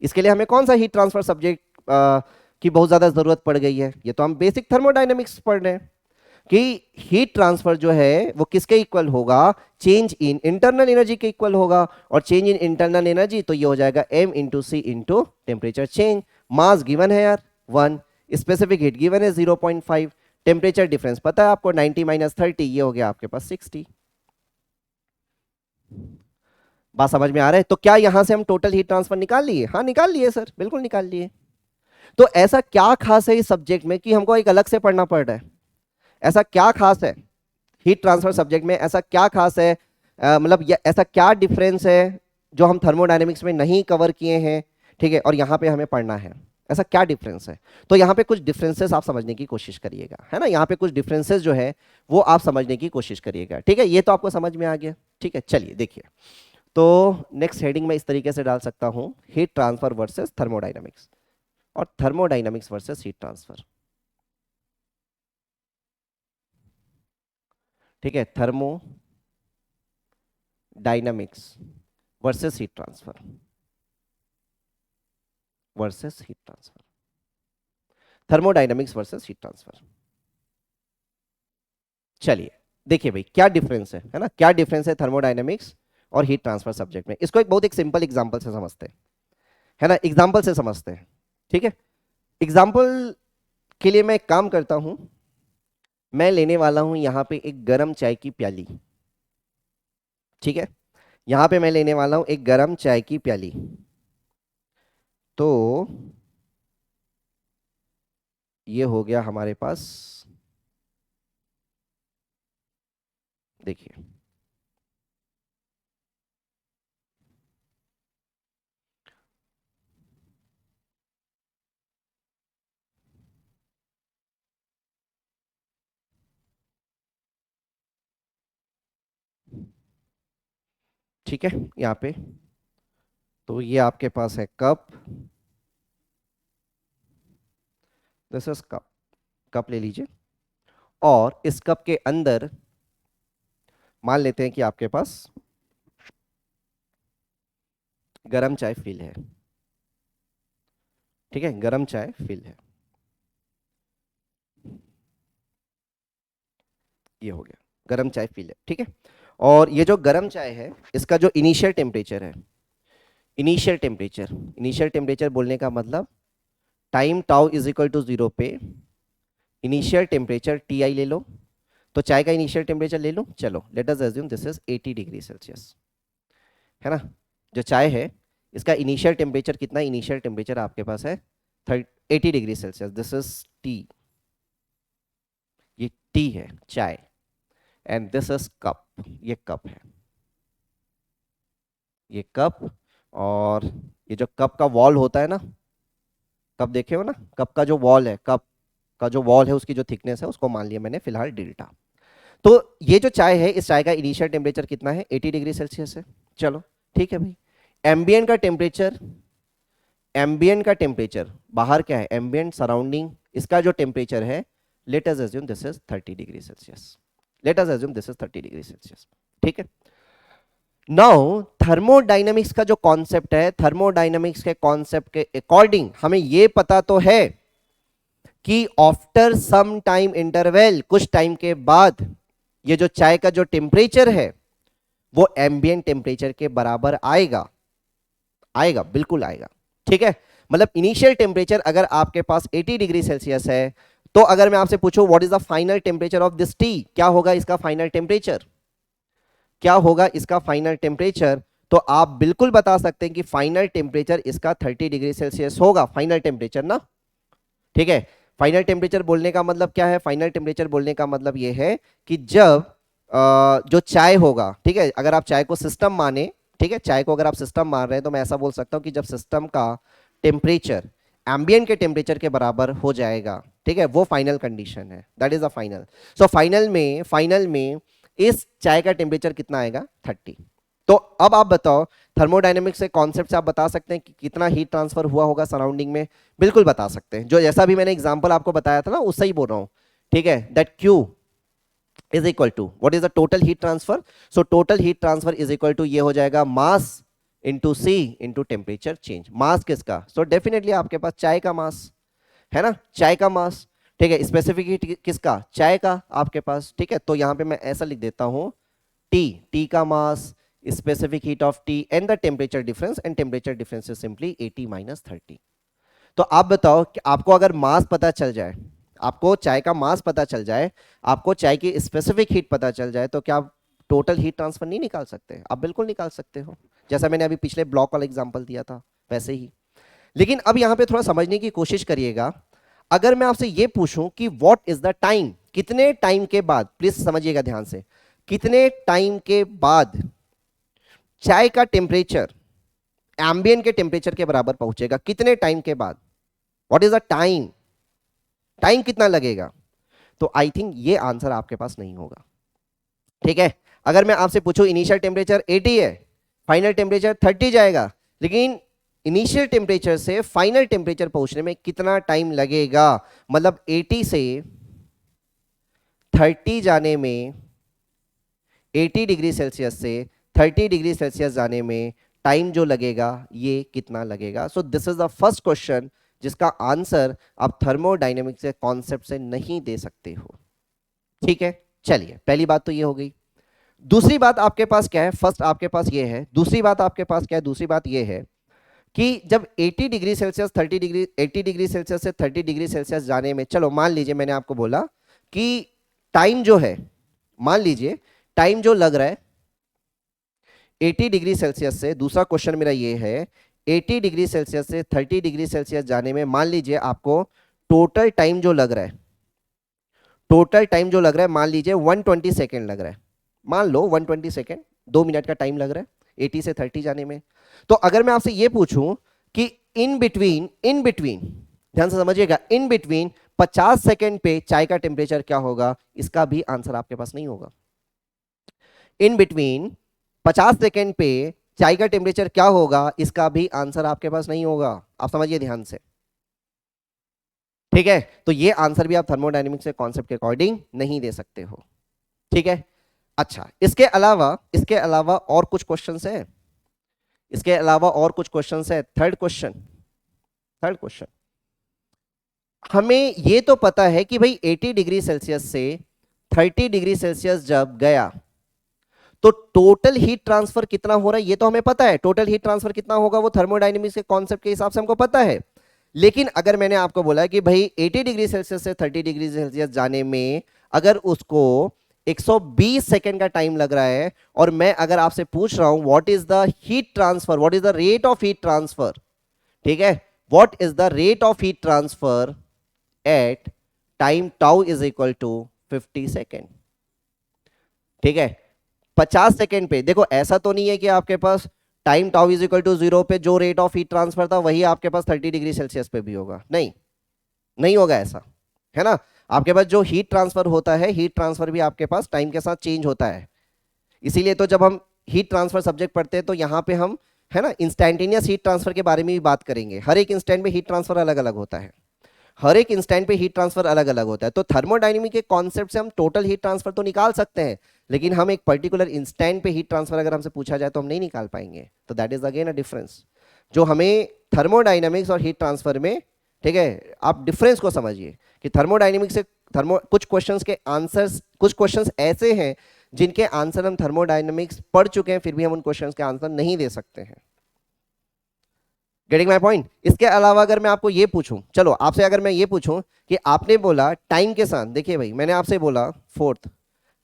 इसके लिए हमें कौन सा हीट ट्रांसफर सब्जेक्ट की बहुत ज्यादा जरूरत पड़ गई है? ये तो हम बेसिक थर्मोडायनेमिक्स पढ़ रहे हैं कि हीट ट्रांसफर जो है वो किसके इक्वल होगा, चेंज इन इंटरनल एनर्जी के इक्वल होगा, और चेंज इन इंटरनल एनर्जी तो ये हो जाएगा m इंटू सी into temperature change. Mass given है यार 1, स्पेसिफिक हीट गिवन है 0.5, टेम्परेचर डिफरेंस पता है आपको 90 - 30, ये हो गया आपके पास 60। बात समझ में आ रहा है? तो क्या यहां से हम टोटल हीट ट्रांसफर निकाल लिए? हाँ निकाल लिए सर, बिल्कुल निकाल लिए। तो ऐसा क्या खास है इस सब्जेक्ट में कि हमको एक अलग से पढ़ना पड़ रहा है? ऐसा क्या खास है हीट ट्रांसफर सब्जेक्ट में? ऐसा क्या खास है, मतलब ऐसा क्या डिफरेंस है जो हम थर्मोडायनेमिक्स में नहीं कवर किए हैं, ठीक है, और यहाँ पे हमें पढ़ना है? ऐसा क्या डिफरेंस है? तो यहाँ पे कुछ डिफरेंसेस आप समझने की कोशिश करिएगा, है ना, यहाँ पे कुछ डिफरेंसेस जो है वो आप समझने की कोशिश करिएगा, ठीक है। ये तो आपको समझ में आ गया, ठीक है। चलिए देखिए, तो नेक्स्ट हेडिंग में इस तरीके से डाल सकता हूं, हीट ट्रांसफर वर्सेस थर्मोडायनामिक्स, और थर्मोडायनामिक्स वर्सेस हीट ट्रांसफर, ठीक है। Thermo dynamics versus heat transfer, versus heat transfer, thermodynamics versus heat transfer. चलिए देखिए भाई क्या डिफरेंस है ना, क्या डिफरेंस है थर्मोडायनामिक्स और हीट ट्रांसफर सब्जेक्ट में। इसको एक बहुत एक सिंपल एग्जांपल से समझते हैं, है ना, एग्जांपल से समझते हैं, ठीक है। एग्जांपल के लिए मैं एक काम करता हूं, मैं लेने वाला हूं यहां पे एक गरम चाय की प्याली, ठीक है। यहां पे मैं लेने वाला हूं एक गरम चाय की प्याली। तो ये हो गया हमारे पास, देखिए, ठीक है, यहाँ पे तो ये आपके पास है cup, this is cup, cup ले लीजिए, और इस कप के अंदर मान लेते हैं कि आपके पास गरम चाय फिल है, ठीक है, गरम चाय फिल है, ये हो गया, गरम चाय फिल है, ठीक है। और ये जो गरम चाय है इसका जो इनिशियल टेम्परेचर है, इनिशियल टेम्परेचर, इनिशियल टेम्परेचर बोलने का मतलब time tau is equal to 0 पे इनिशियल टेम्परेचर टी आई ले लो। तो चाय का इनिशियल टेम्परेचर ले लो, चलो let us assume this is 80 degree Celsius, है ना। जो चाय है इसका इनिशियल टेम्परेचर कितना, इनिशियल टेम्परेचर आपके पास है 80 degree Celsius, this is T, ये टी है चाय, एंड दिस इज कप, ये कप है, ये कप। और ये जो कप का वॉल होता है ना, कप देखे हो ना, कप का जो वॉल है, कप का जो वॉल है उसकी जो थिकनेस है उसको मान लिया मैंने फिलहाल डेल्टा। तो ये जो चाय है इस चाय का इनिशियल टेम्परेचर कितना है, 80 डिग्री सेल्सियस है, चलो ठीक है भाई। एम्बियंट का टेम्परेचर, एम्बियंट का टेम्परेचर बाहर क्या है, एम्बियंट सराउंडिंग, इसका जो टेम्परेचर है, let us assume this is 30 degree Celsius, let us assume this is 30 degree Celsius, ठीक है। नाउ थर्मोडायनेमिक्स का जो कॉन्सेप्ट है, थर्मोडायनेमिक्स के कॉन्सेप्ट के अकॉर्डिंग हमें यह पता तो है कि आफ्टर सम टाइम इंटरवल, कुछ टाइम के बाद ये जो चाय का जो टेम्परेचर है वो एम्बियंट टेम्परेचर के बराबर आएगा, आएगा बिल्कुल आएगा, ठीक है। मतलब इनिशियल टेम्परेचर अगर आपके पास 80 डिग्री सेल्सियस है, तो अगर मैं आपसे पूछूं what is the final temperature of this T, क्या होगा इसका फाइनल टेम्परेचर, क्या होगा इसका फाइनल टेम्परेचर, तो आप बिल्कुल बता सकते हैं कि फाइनल टेम्परेचर इसका 30 डिग्री सेल्सियस होगा, फाइनल टेम्परेचर ना, ठीक है। फाइनल टेम्परेचर बोलने का मतलब क्या है, फाइनल टेम्परेचर बोलने का मतलब यह है कि जब जो चाय होगा, ठीक है, अगर आप चाय को सिस्टम माने, ठीक है, चाय को अगर आप सिस्टम मान रहे हैं तो मैं ऐसा बोल सकता हूं कि जब सिस्टम का टेम्परेचर एम्बियंट के टेम्परेचर के बराबर हो जाएगा, ठीक है, वो फाइनल कंडीशन है, that is a final. So final में इस चाय का टेम्परेचर कितना आएगा, 30। तो अब आप बताओ, थर्मोडायनेमिक्स के कॉन्सेप्ट से आप बता सकते हैं कि कितना हीट ट्रांसफर हुआ होगा सराउंडिंग में, बिल्कुल बता सकते हैं, जो जैसा भी मैंने एग्जांपल आपको बताया था ना उससे ही बोल रहा हूं, ठीक है। That Q is equal to what is the total heat transfer, so total heat transfer is equal to ये हो जाएगा मास इंटू सी इंटू टेम्परेचर चेंज। मास किसका, सो डेफिनेटली आपके पास चाय का मास है ना, चाय का मास, ठीक है। स्पेसिफिक हीट किसका, चाय का आपके पास, ठीक है। तो यहां पे मैं ऐसा लिख देता हूं, टी, टी का mass, specific heat of T and the temperature difference, and temperature difference is simply 80 minus 30। तो आप बताओ कि आपको अगर मास पता चल जाए, आपको चाय का मास पता चल जाए, आपको चाय की स्पेसिफिक हीट पता चल जाए, तो क्या टोटल हीट ट्रांसफर नहीं निकाल सकते? आप बिल्कुल निकाल सकते हो, जैसा मैंने अभी पिछले ब्लॉक वाला एग्जांपल दिया था वैसे ही। लेकिन अब यहां पे थोड़ा समझने की कोशिश करिएगा। अगर मैं आपसे ये पूछूं कि व्हाट इज द टाइम, कितने टाइम के बाद, प्लीज समझिएगा ध्यान से, कितने टाइम के बाद चाय का टेम्परेचर एम्बियंट के टेम्परेचर के बराबर पहुंचेगा? कितने टाइम के बाद? What is the time? Time कितना लगेगा? तो आई थिंक ये आंसर आपके पास नहीं होगा। ठीक है, अगर मैं आपसे पूछूं इनिशियल टेम्परेचर 80 है, फाइनल टेम्परेचर 30 जाएगा, लेकिन इनिशियल टेम्परेचर से फाइनल टेम्परेचर पहुंचने में कितना टाइम लगेगा? मतलब 80 से 30 जाने में, 80 डिग्री सेल्सियस से 30 डिग्री सेल्सियस जाने में टाइम जो लगेगा ये कितना लगेगा? So this is the first question जिसका आंसर आप थर्मोडायनेमिक्स के कॉन्सेप्ट से नहीं दे सकते हो। ठीक है, चलिए पहली बात तो ये हो गई। दूसरी बात आपके पास क्या है? फर्स्ट आपके पास ये है, दूसरी बात आपके पास क्या है? दूसरी बात ये है कि जब 80 degree Celsius 30 degree 80 degree Celsius से 30 डिग्री सेल्सियस जाने में, चलो मान लीजिए मैंने आपको बोला कि टाइम जो है, मान लीजिए टाइम जो लग रहा है 80 डिग्री सेल्सियस से, दूसरा क्वेश्चन मेरा ये है 80 डिग्री सेल्सियस से 30 डिग्री सेल्सियस जाने में मान लीजिए आपको टोटल टाइम जो लग रहा है, टोटल टाइम जो लग रहा है मान लीजिए 120 सेकेंड लग रहा है, मान लो 120 सेकेंड, 2 मिनट का टाइम लग रहा है 80 से 30 जाने में। तो अगर मैं आपसे ये पूछूं कि इन बिटवीन ध्यान से समझिएगा, इन बिटवीन 50 सेकेंड पे चाय का टेम्परेचर क्या होगा? इसका भी आंसर आपके पास नहीं होगा। इन बिटवीन 50 सेकेंड पे चाय का टेम्परेचर क्या होगा? इसका भी आंसर आपके पास नहीं होगा। आप समझिए ध्यान से, ठीक है? तो ये आंसर भी आप थर्मोडायनेमिक्स के कॉन्सेप्ट के अकॉर्डिंग नहीं दे सकते हो। ठीक है, अच्छा इसके अलावा और कुछ क्वेश्चंस हैं, इसके अलावा और कुछ क्वेश्चंस है। थर्ड क्वेश्चन, हमें ये तो पता है कि भाई 80 डिग्री सेल्सियस से 30 डिग्री सेल्सियस जब गया तो टोटल हीट ट्रांसफर कितना हो रहा है, ये तो हमें पता है। टोटल हीट ट्रांसफर कितना होगा वो थर्मोडायनेमिक्स के कॉन्सेप्ट के हिसाब से हमको पता है। लेकिन अगर मैंने आपको बोला कि भाई 80 डिग्री सेल्सियस से 30 डिग्री सेल्सियस जाने में अगर उसको 120 सेकेंड का टाइम लग रहा है, और मैं अगर आपसे पूछ रहा हूं what is the heat transfer, what is the rate of heat transfer, ठीक है, what is the rate of heat transfer at time tau is equal to 50 second. ठीक है, 50 सेकेंड पे देखो, ऐसा तो नहीं है कि आपके पास time tau is equal to 0 पे जो रेट ऑफ हीट ट्रांसफर था वही आपके पास 30 डिग्री सेल्सियस पे भी होगा, नहीं, नहीं होगा ऐसा, है ना? आपके पास जो हीट ट्रांसफर होता है, हीट ट्रांसफर भी आपके पास टाइम के साथ चेंज होता है। इसीलिए तो जब हम हीट ट्रांसफर सब्जेक्ट पढ़ते हैं तो यहाँ पे हम, है ना, इंस्टैंटेनियस हीट ट्रांसफर के बारे में भी बात करेंगे। हर एक इंस्टेंट में हीट ट्रांसफर अलग अलग होता है, हर एक इंस्टेंट पे हीट ट्रांसफर अलग अलग होता है। तो थर्मोडायनेमिक के कॉन्सेप्ट से हम टोटल हीट ट्रांसफर तो निकाल सकते हैं, लेकिन हम एक पर्टिकुलर इंस्टेंट पे हीट ट्रांसफर अगर हमसे पूछा जाए तो हम नहीं निकाल पाएंगे। तो that is again a difference जो हमें थर्मोडायनेमिक्स और हीट ट्रांसफर में, ठीक है, आप डिफरेंस को समझिए कि थर्मोडायनेमिक्स से कुछ क्वेश्चंस के आंसर्स, कुछ क्वेश्चंस ऐसे हैं जिनके आंसर हम थर्मोडायनेमिक्स पढ़ चुके हैं फिर भी हम उन क्वेश्चंस के आंसर नहीं दे सकते हैं। Getting my point? इसके अलावा अगर मैं आपको ये पूछूं, चलो आपसे अगर मैं ये पूछूं कि आपने बोला टाइम के साथ, देखिए भाई मैंने आपसे बोला फोर्थ,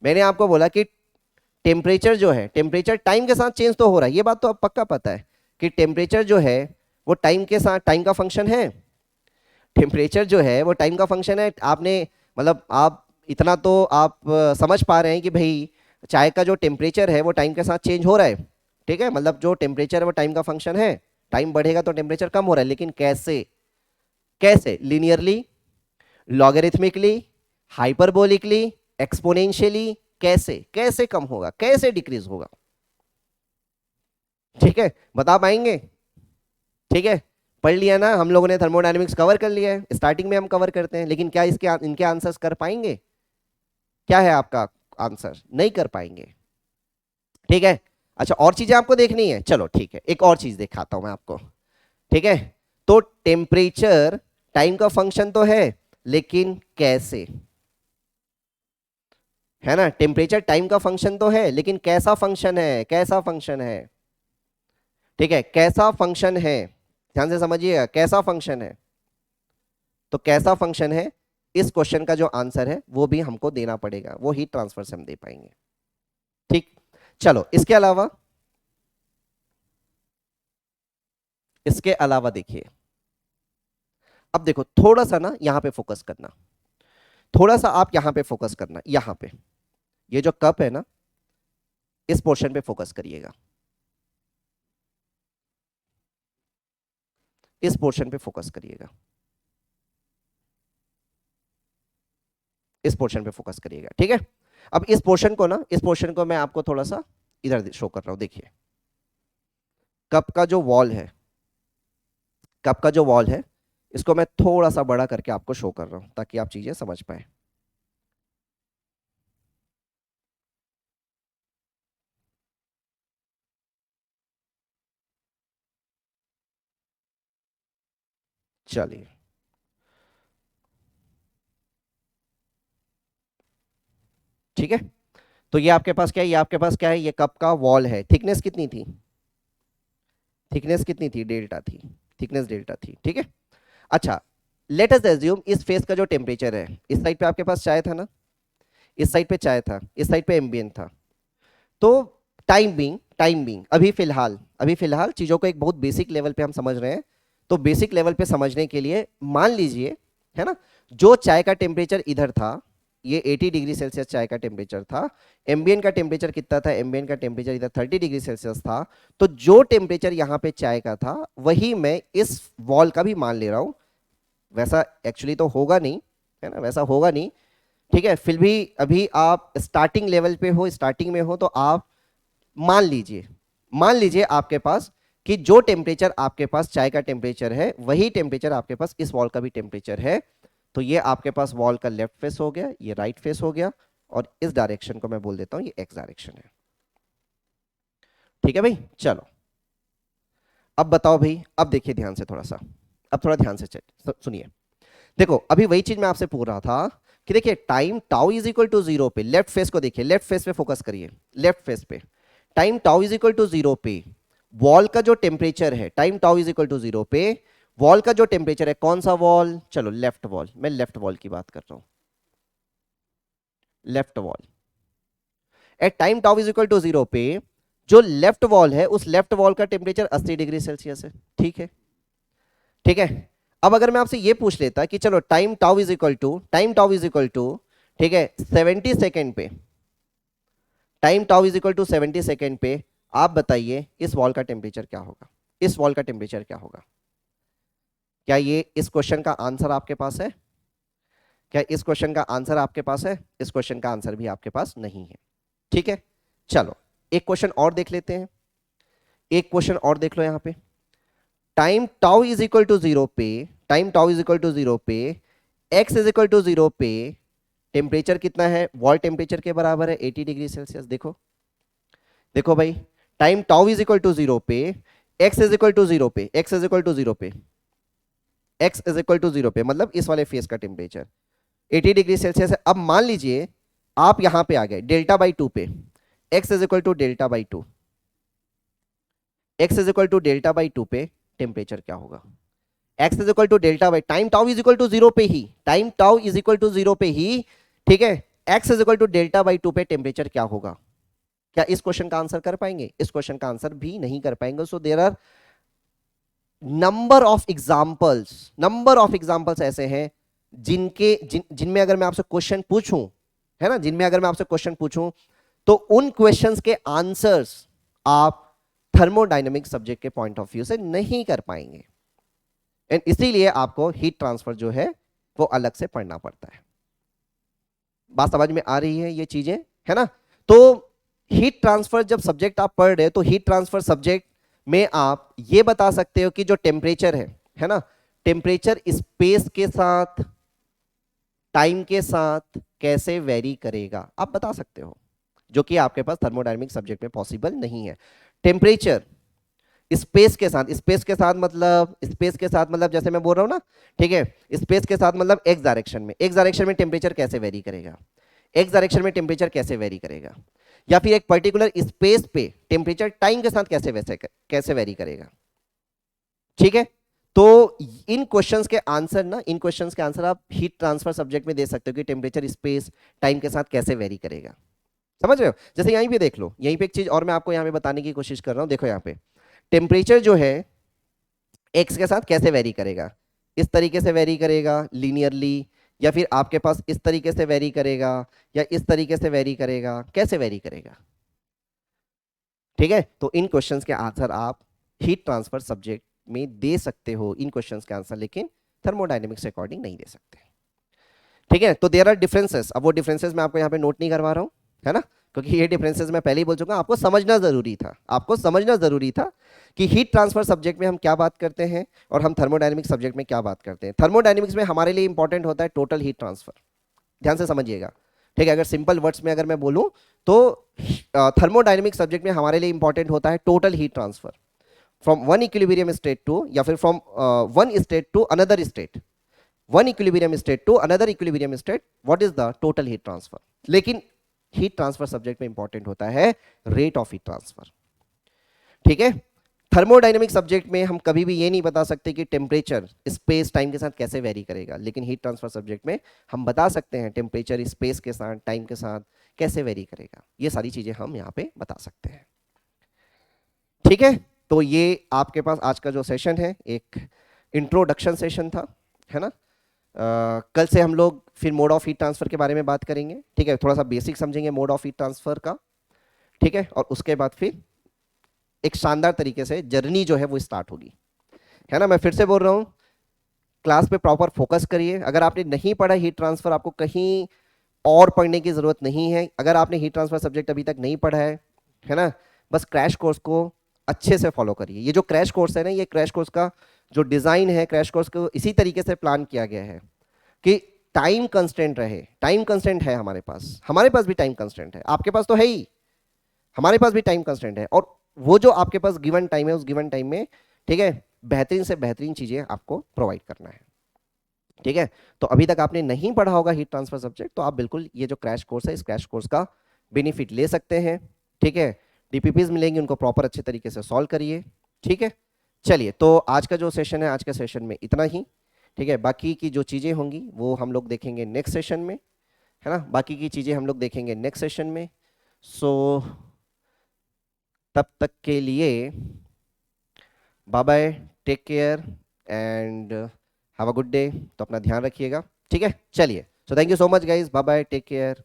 मैंने आपको बोला कि टेम्परेचर जो है, टेम्परेचर टाइम के साथ चेंज तो हो रहा है, ये बात तो अब पक्का पता है कि टेम्परेचर जो है वो टाइम के साथ, टाइम का फंक्शन है। टेम्परेचर जो है वो टाइम का फंक्शन है। आपने मतलब आप इतना तो आप समझ पा रहे हैं कि भाई चाय का जो टेम्परेचर है वो टाइम के साथ चेंज हो रहा है, ठीक है, मतलब जो टेम्परेचर है वो टाइम का फंक्शन है। टाइम बढ़ेगा तो टेम्परेचर कम हो रहा है, लेकिन कैसे? कैसे? लिनियरली, लॉगरिथमिकली, हाइपरबोलिकली, एक्सपोनेंशियली, कैसे कैसे कम होगा, कैसे डिक्रीज होगा? ठीक है, बता पाएंगे? ठीक है, पढ़ लिया ना हम लोगों ने, थर्मोडायनेमिक्स कवर कर लिया है, स्टार्टिंग में हम कवर करते हैं, लेकिन क्या इसके इनके आंसर्स कर पाएंगे? क्या है आपका आंसर? नहीं कर पाएंगे। ठीक है, अच्छा और चीजें आपको देखनी है, चलो ठीक है, एक और चीज दिखाता हूं मैं आपको। ठीक है, तो टेम्परेचर टाइम का फंक्शन तो है, लेकिन कैसे? है ना, टेम्परेचर टाइम का फंक्शन तो है, लेकिन कैसा फंक्शन है? कैसा फंक्शन है? ठीक है, कैसा फंक्शन है, ध्यान से समझिएगा, कैसा फंक्शन है। तो कैसा फंक्शन है, इस क्वेश्चन का जो आंसर है वो भी हमको देना पड़ेगा, वो हीट ट्रांसफर से हम दे पाएंगे। ठीक, चलो इसके अलावा देखिए, अब देखो थोड़ा सा ना यहां पे फोकस करना, थोड़ा सा आप यहां पे फोकस करना, यहां पे ये जो कप है ना, इस पोर्शन पे फोकस करिएगा, इस पोर्शन पे फोकस करिएगा, इस पोर्शन पे फोकस करिएगा, ठीक है। अब इस पोर्शन को ना, इस पोर्शन को मैं आपको थोड़ा सा इधर शो कर रहा हूं, देखिए कप का जो वॉल है, कप का जो वॉल है, इसको मैं थोड़ा सा बड़ा करके आपको शो कर रहा हूं ताकि आप चीजें समझ पाए। चलिए, ठीक है। तो ये आपके पास क्या है, ये आपके पास क्या है, ये कप का वॉल है, थिकनेस कितनी थी, थिकनेस कितनी थी, डेल्टा थी, थिकनेस डेल्टा थी, ठीक है। अच्छा, लेट अस एज्यूम इस फेस का जो टेम्परेचर है, इस साइड पे आपके पास चाय था ना, इस साइड पे चाय था, इस साइड पे एम्बियंट था। तो टाइम बीइंग अभी फिलहाल चीजों को एक बहुत बेसिक लेवल पे हम समझ रहे हैं। तो बेसिक लेवल पे समझने के लिए मान लीजिए, है ना, जो चाय का टेम्परेचर इधर था, ये 80 डिग्री सेल्सियस चाय का टेम्परेचर था, एम्बियंट का टेम्परेचर कितना था, एम्बियंट का टेम्परेचर इधर 30 डिग्री सेल्सियस था। तो जो टेम्परेचर यहाँ पे चाय का था, वही मैं इस वॉल का भी मान ले रहा हूँ। वैसा एक्चुअली तो होगा नहीं, है ना, वैसा होगा नहीं, ठीक है। फिर भी अभी आप स्टार्टिंग लेवल पे हो, स्टार्टिंग में हो, तो आप मान लीजिए आपके पास कि जो टेम्परेचर आपके पास चाय का टेम्परेचर है, वही टेम्परेचर आपके पास इस वॉल का भी टेम्परेचर है। तो ये आपके पास वॉल का लेफ्ट फेस हो गया, ये राइट फेस हो गया, और इस डायरेक्शन को मैं बोल देता हूं ये एक्स डायरेक्शन है, ठीक है भाई। चलो अब बताओ भाई, अब देखिए ध्यान से थोड़ा सा, अब थोड़ा ध्यान से सुनिए। देखो अभी वही चीज मैं आपसे पूछ रहा था कि देखिए time tau is equal to zero पे, लेफ्ट फेस को देखिए, लेफ्ट फेस पे फोकस करिए, लेफ्ट फेस पे time tau is equal to zero पे वॉल का जो टेम्परेचर है, time tau is equal to zero पे वॉल का जो टेम्परेचर है, कौन सा वॉल, चलो लेफ्ट वॉल, मैं लेफ्ट वॉल की बात कर रहा हूं, left wall at time tau is equal to zero पे जो लेफ्ट वॉल है, उस लेफ्ट वॉल का टेम्परेचर 80 डिग्री सेल्सियस है, ठीक है, ठीक है। अब अगर मैं आपसे ये पूछ लेता कि चलो time tau is equal to ठीक है 70 सेकेंड पे, time tau is equal to 70 second पे, आप बताइए इस वॉल का टेम्परेचर क्या होगा, इस वॉल का टेम्परेचर क्या होगा। क्या ये इस क्वेश्चन का आंसर आपके पास है, क्या इस क्वेश्चन का आंसर आपके पास है, इस क्वेश्चन का आंसर भी आपके पास नहीं है, ठीक है। चलो एक क्वेश्चन और देख लेते हैं, एक क्वेश्चन और देख लो यहां पे। Time tau is equal to zero पे, time tau is equal to zero पे X is equal to zero पे टेम्परेचर कितना है, वॉल टेम्परेचर के बराबर है 80 डिग्री सेल्सियस। देखो देखो भाई, time tau is equal to zero पे X is equal to zero पे, X is equal to zero पे, X is equal to zero पे मतलब इस वाले फेस का टेम्परेचर 80 डिग्री सेल्सियस है। अब मान लीजिए आप यहां पे आ गए डेल्टा बाई टू पे, X is equal to delta by two, X is equal to delta by two पे टेम्परेचर क्या होगा, X is equal to delta by time tau is equal to zero पे ही, time tau is equal to zero पे ही, ठीक है, X is equal to delta by two पे टेम्परेचर क्या होगा। क्या इस क्वेश्चन का आंसर कर पाएंगे, इस क्वेश्चन का आंसर भी नहीं कर पाएंगे। So there are number of examples ऐसे हैं जिनमें अगर मैं आपसे क्वेश्चन पूछूं, है ना, जिनमें अगर मैं आपसे क्वेश्चन पूछूं तो उन क्वेश्चंस के आंसर्स आप थर्मोडायनेमिक सब्जेक्ट के पॉइंट ऑफ व्यू से नहीं कर पाएंगे, एंड इसीलिए आपको हीट ट्रांसफर जो है वो अलग से पढ़ना पड़ता है। बात समझ में आ रही है ये चीजें, है ना। तो हीट ट्रांसफर जब सब्जेक्ट आप पढ़ रहे हो, तो हीट ट्रांसफर सब्जेक्ट में आप ये बता सकते हो कि जो टेम्परेचर है ना, टेम्परेचर स्पेस के साथ टाइम के साथ कैसे वेरी करेगा, आप बता सकते हो, जो कि आपके पास थर्मोडायनेमिक सब्जेक्ट में पॉसिबल नहीं है। टेम्परेचर स्पेस के साथ मतलब जैसे मैं बोल रहा हूं ना, ठीक है, स्पेस के साथ मतलब एक्स डायरेक्शन में टेम्परेचर कैसे वेरी करेगा, एक्स डायरेक्शन में टेम्परेचर कैसे वेरी करेगा, या फिर एक पर्टिकुलर स्पेस पे टेम्परेचर टाइम के साथ कैसे वेरी करेगा, ठीक है। तो इन क्वेश्चंस के आंसर आप हीट ट्रांसफर सब्जेक्ट में दे सकते हो कि टेम्परेचर स्पेस टाइम के साथ कैसे वेरी करेगा, समझ रहे हो? जैसे यहीं पे देख लो, यहीं पे एक चीज और मैं आपको यहाँ पे बताने की कोशिश कर रहा हूँ। देखो यहाँ पे टेम्परेचर जो है एक्स के साथ कैसे वेरी करेगा, इस तरीके से वेरी करेगा लीनियरली, या फिर आपके पास इस तरीके से वेरी करेगा, या इस तरीके से वेरी करेगा, कैसे वेरी करेगा? ठीक है, तो इन क्वेश्चंस के आंसर आप हीट ट्रांसफर सब्जेक्ट में दे सकते हो, इन क्वेश्चंस के आंसर, लेकिन थर्मोडायनेमिक्स के अकॉर्डिंग नहीं दे सकते। ठीक है, तो देयर आर डिफरेंसेस। अब वो डिफरेंसेस मैं आपको यहाँ पे नोट नहीं करवा रहा हूँ, है ना, क्योंकि ये डिफरेंसेस मैं पहले ही बोल चुका हूँ, आपको समझना जरूरी था, आपको समझना जरूरी था कि हीट ट्रांसफर सब्जेक्ट में हम क्या बात करते हैं और हम थर्मोडायनेमिक्स सब्जेक्ट में क्या बात करते हैं। थर्मोडायनेमिक्स में हमारे लिए इंपॉर्टेंट होता है टोटल हीट ट्रांसफर, ध्यान से समझिएगा। ठीक है, अगर सिंपल वर्ड्स में अगर मैं बोलूं तो थर्मोडायनेमिक सब्जेक्ट में हमारे लिए इंपॉर्टेंट होता है total heat transfer from one equilibrium state to, या फिर from one state to another state, one equilibrium state to another equilibrium state, what is the total heat transfer. लेकिन हीट ट्रांसफर सब्जेक्ट में इंपॉर्टेंट होता है रेट ऑफ हीट ट्रांसफर। ठीक है, थर्मोडायनेमिक सब्जेक्ट में हम कभी भी ये नहीं बता सकते कि टेम्परेचर स्पेस टाइम के साथ कैसे वेरी करेगा, लेकिन हीट ट्रांसफर सब्जेक्ट में हम बता सकते हैं टेम्परेचर स्पेस के साथ टाइम के साथ कैसे वेरी करेगा, ये सारी चीजें हम यहाँ पे बता सकते हैं। ठीक है, तो ये आपके पास आज का जो सेशन है एक इंट्रोडक्शन सेशन था, है ना। कल से हम लोग फिर मोड ऑफ हीट ट्रांसफर के बारे में बात करेंगे। ठीक है, थोड़ा सा बेसिक समझेंगे मोड ऑफ हीट ट्रांसफर का। ठीक है, और उसके बाद फिर एक शानदार तरीके से जर्नी जो है वो स्टार्ट होगी, है ना। मैं फिर से बोल रहा हूँ, क्लास पे प्रॉपर फोकस करिए। अगर आपने नहीं पढ़ा हीट ट्रांसफर, आपको कहीं और पढ़ने की जरूरत नहीं है। अगर आपने हीट ट्रांसफर सब्जेक्ट अभी तक नहीं पढ़ा है ना, बस क्रैश कोर्स को अच्छे से फॉलो करिए। ये जो क्रैश कोर्स है ना, ये क्रैश कोर्स का जो डिजाइन है, क्रैश कोर्स को इसी तरीके से प्लान किया गया है कि टाइम कंस्टेंट रहे। टाइम कंस्टेंट है हमारे पास भी टाइम कंस्टेंट है, आपके पास तो है ही, हमारे पास भी टाइम कंस्टेंट है। और वो जो आपके पास गिवन टाइम है, उस गिवन टाइम में, ठीक है, बेहतरीन से बेहतरीन चीजें आपको प्रोवाइड करना है। ठीक है, तो अभी तक आपने नहीं पढ़ा होगा हीट ट्रांसफर सब्जेक्ट, तो आप बिल्कुल ये जो क्रैश कोर्स है, इस क्रैश कोर्स का बेनिफिट ले सकते हैं। ठीक है, डीपीपीज मिलेंगे, उनको प्रॉपर अच्छे तरीके से सॉल्व करिए। ठीक है, चलिए, तो आज का जो सेशन है, आज के सेशन में इतना ही। ठीक है, बाकी की जो चीज़ें होंगी वो हम लोग देखेंगे नेक्स्ट सेशन में, है ना। बाकी की चीज़ें हम लोग देखेंगे नेक्स्ट सेशन में। सो तब तक के लिए bye bye, take care and have a good day. तो अपना ध्यान रखिएगा। ठीक है, चलिए, so thank you so much guys, bye bye, take care.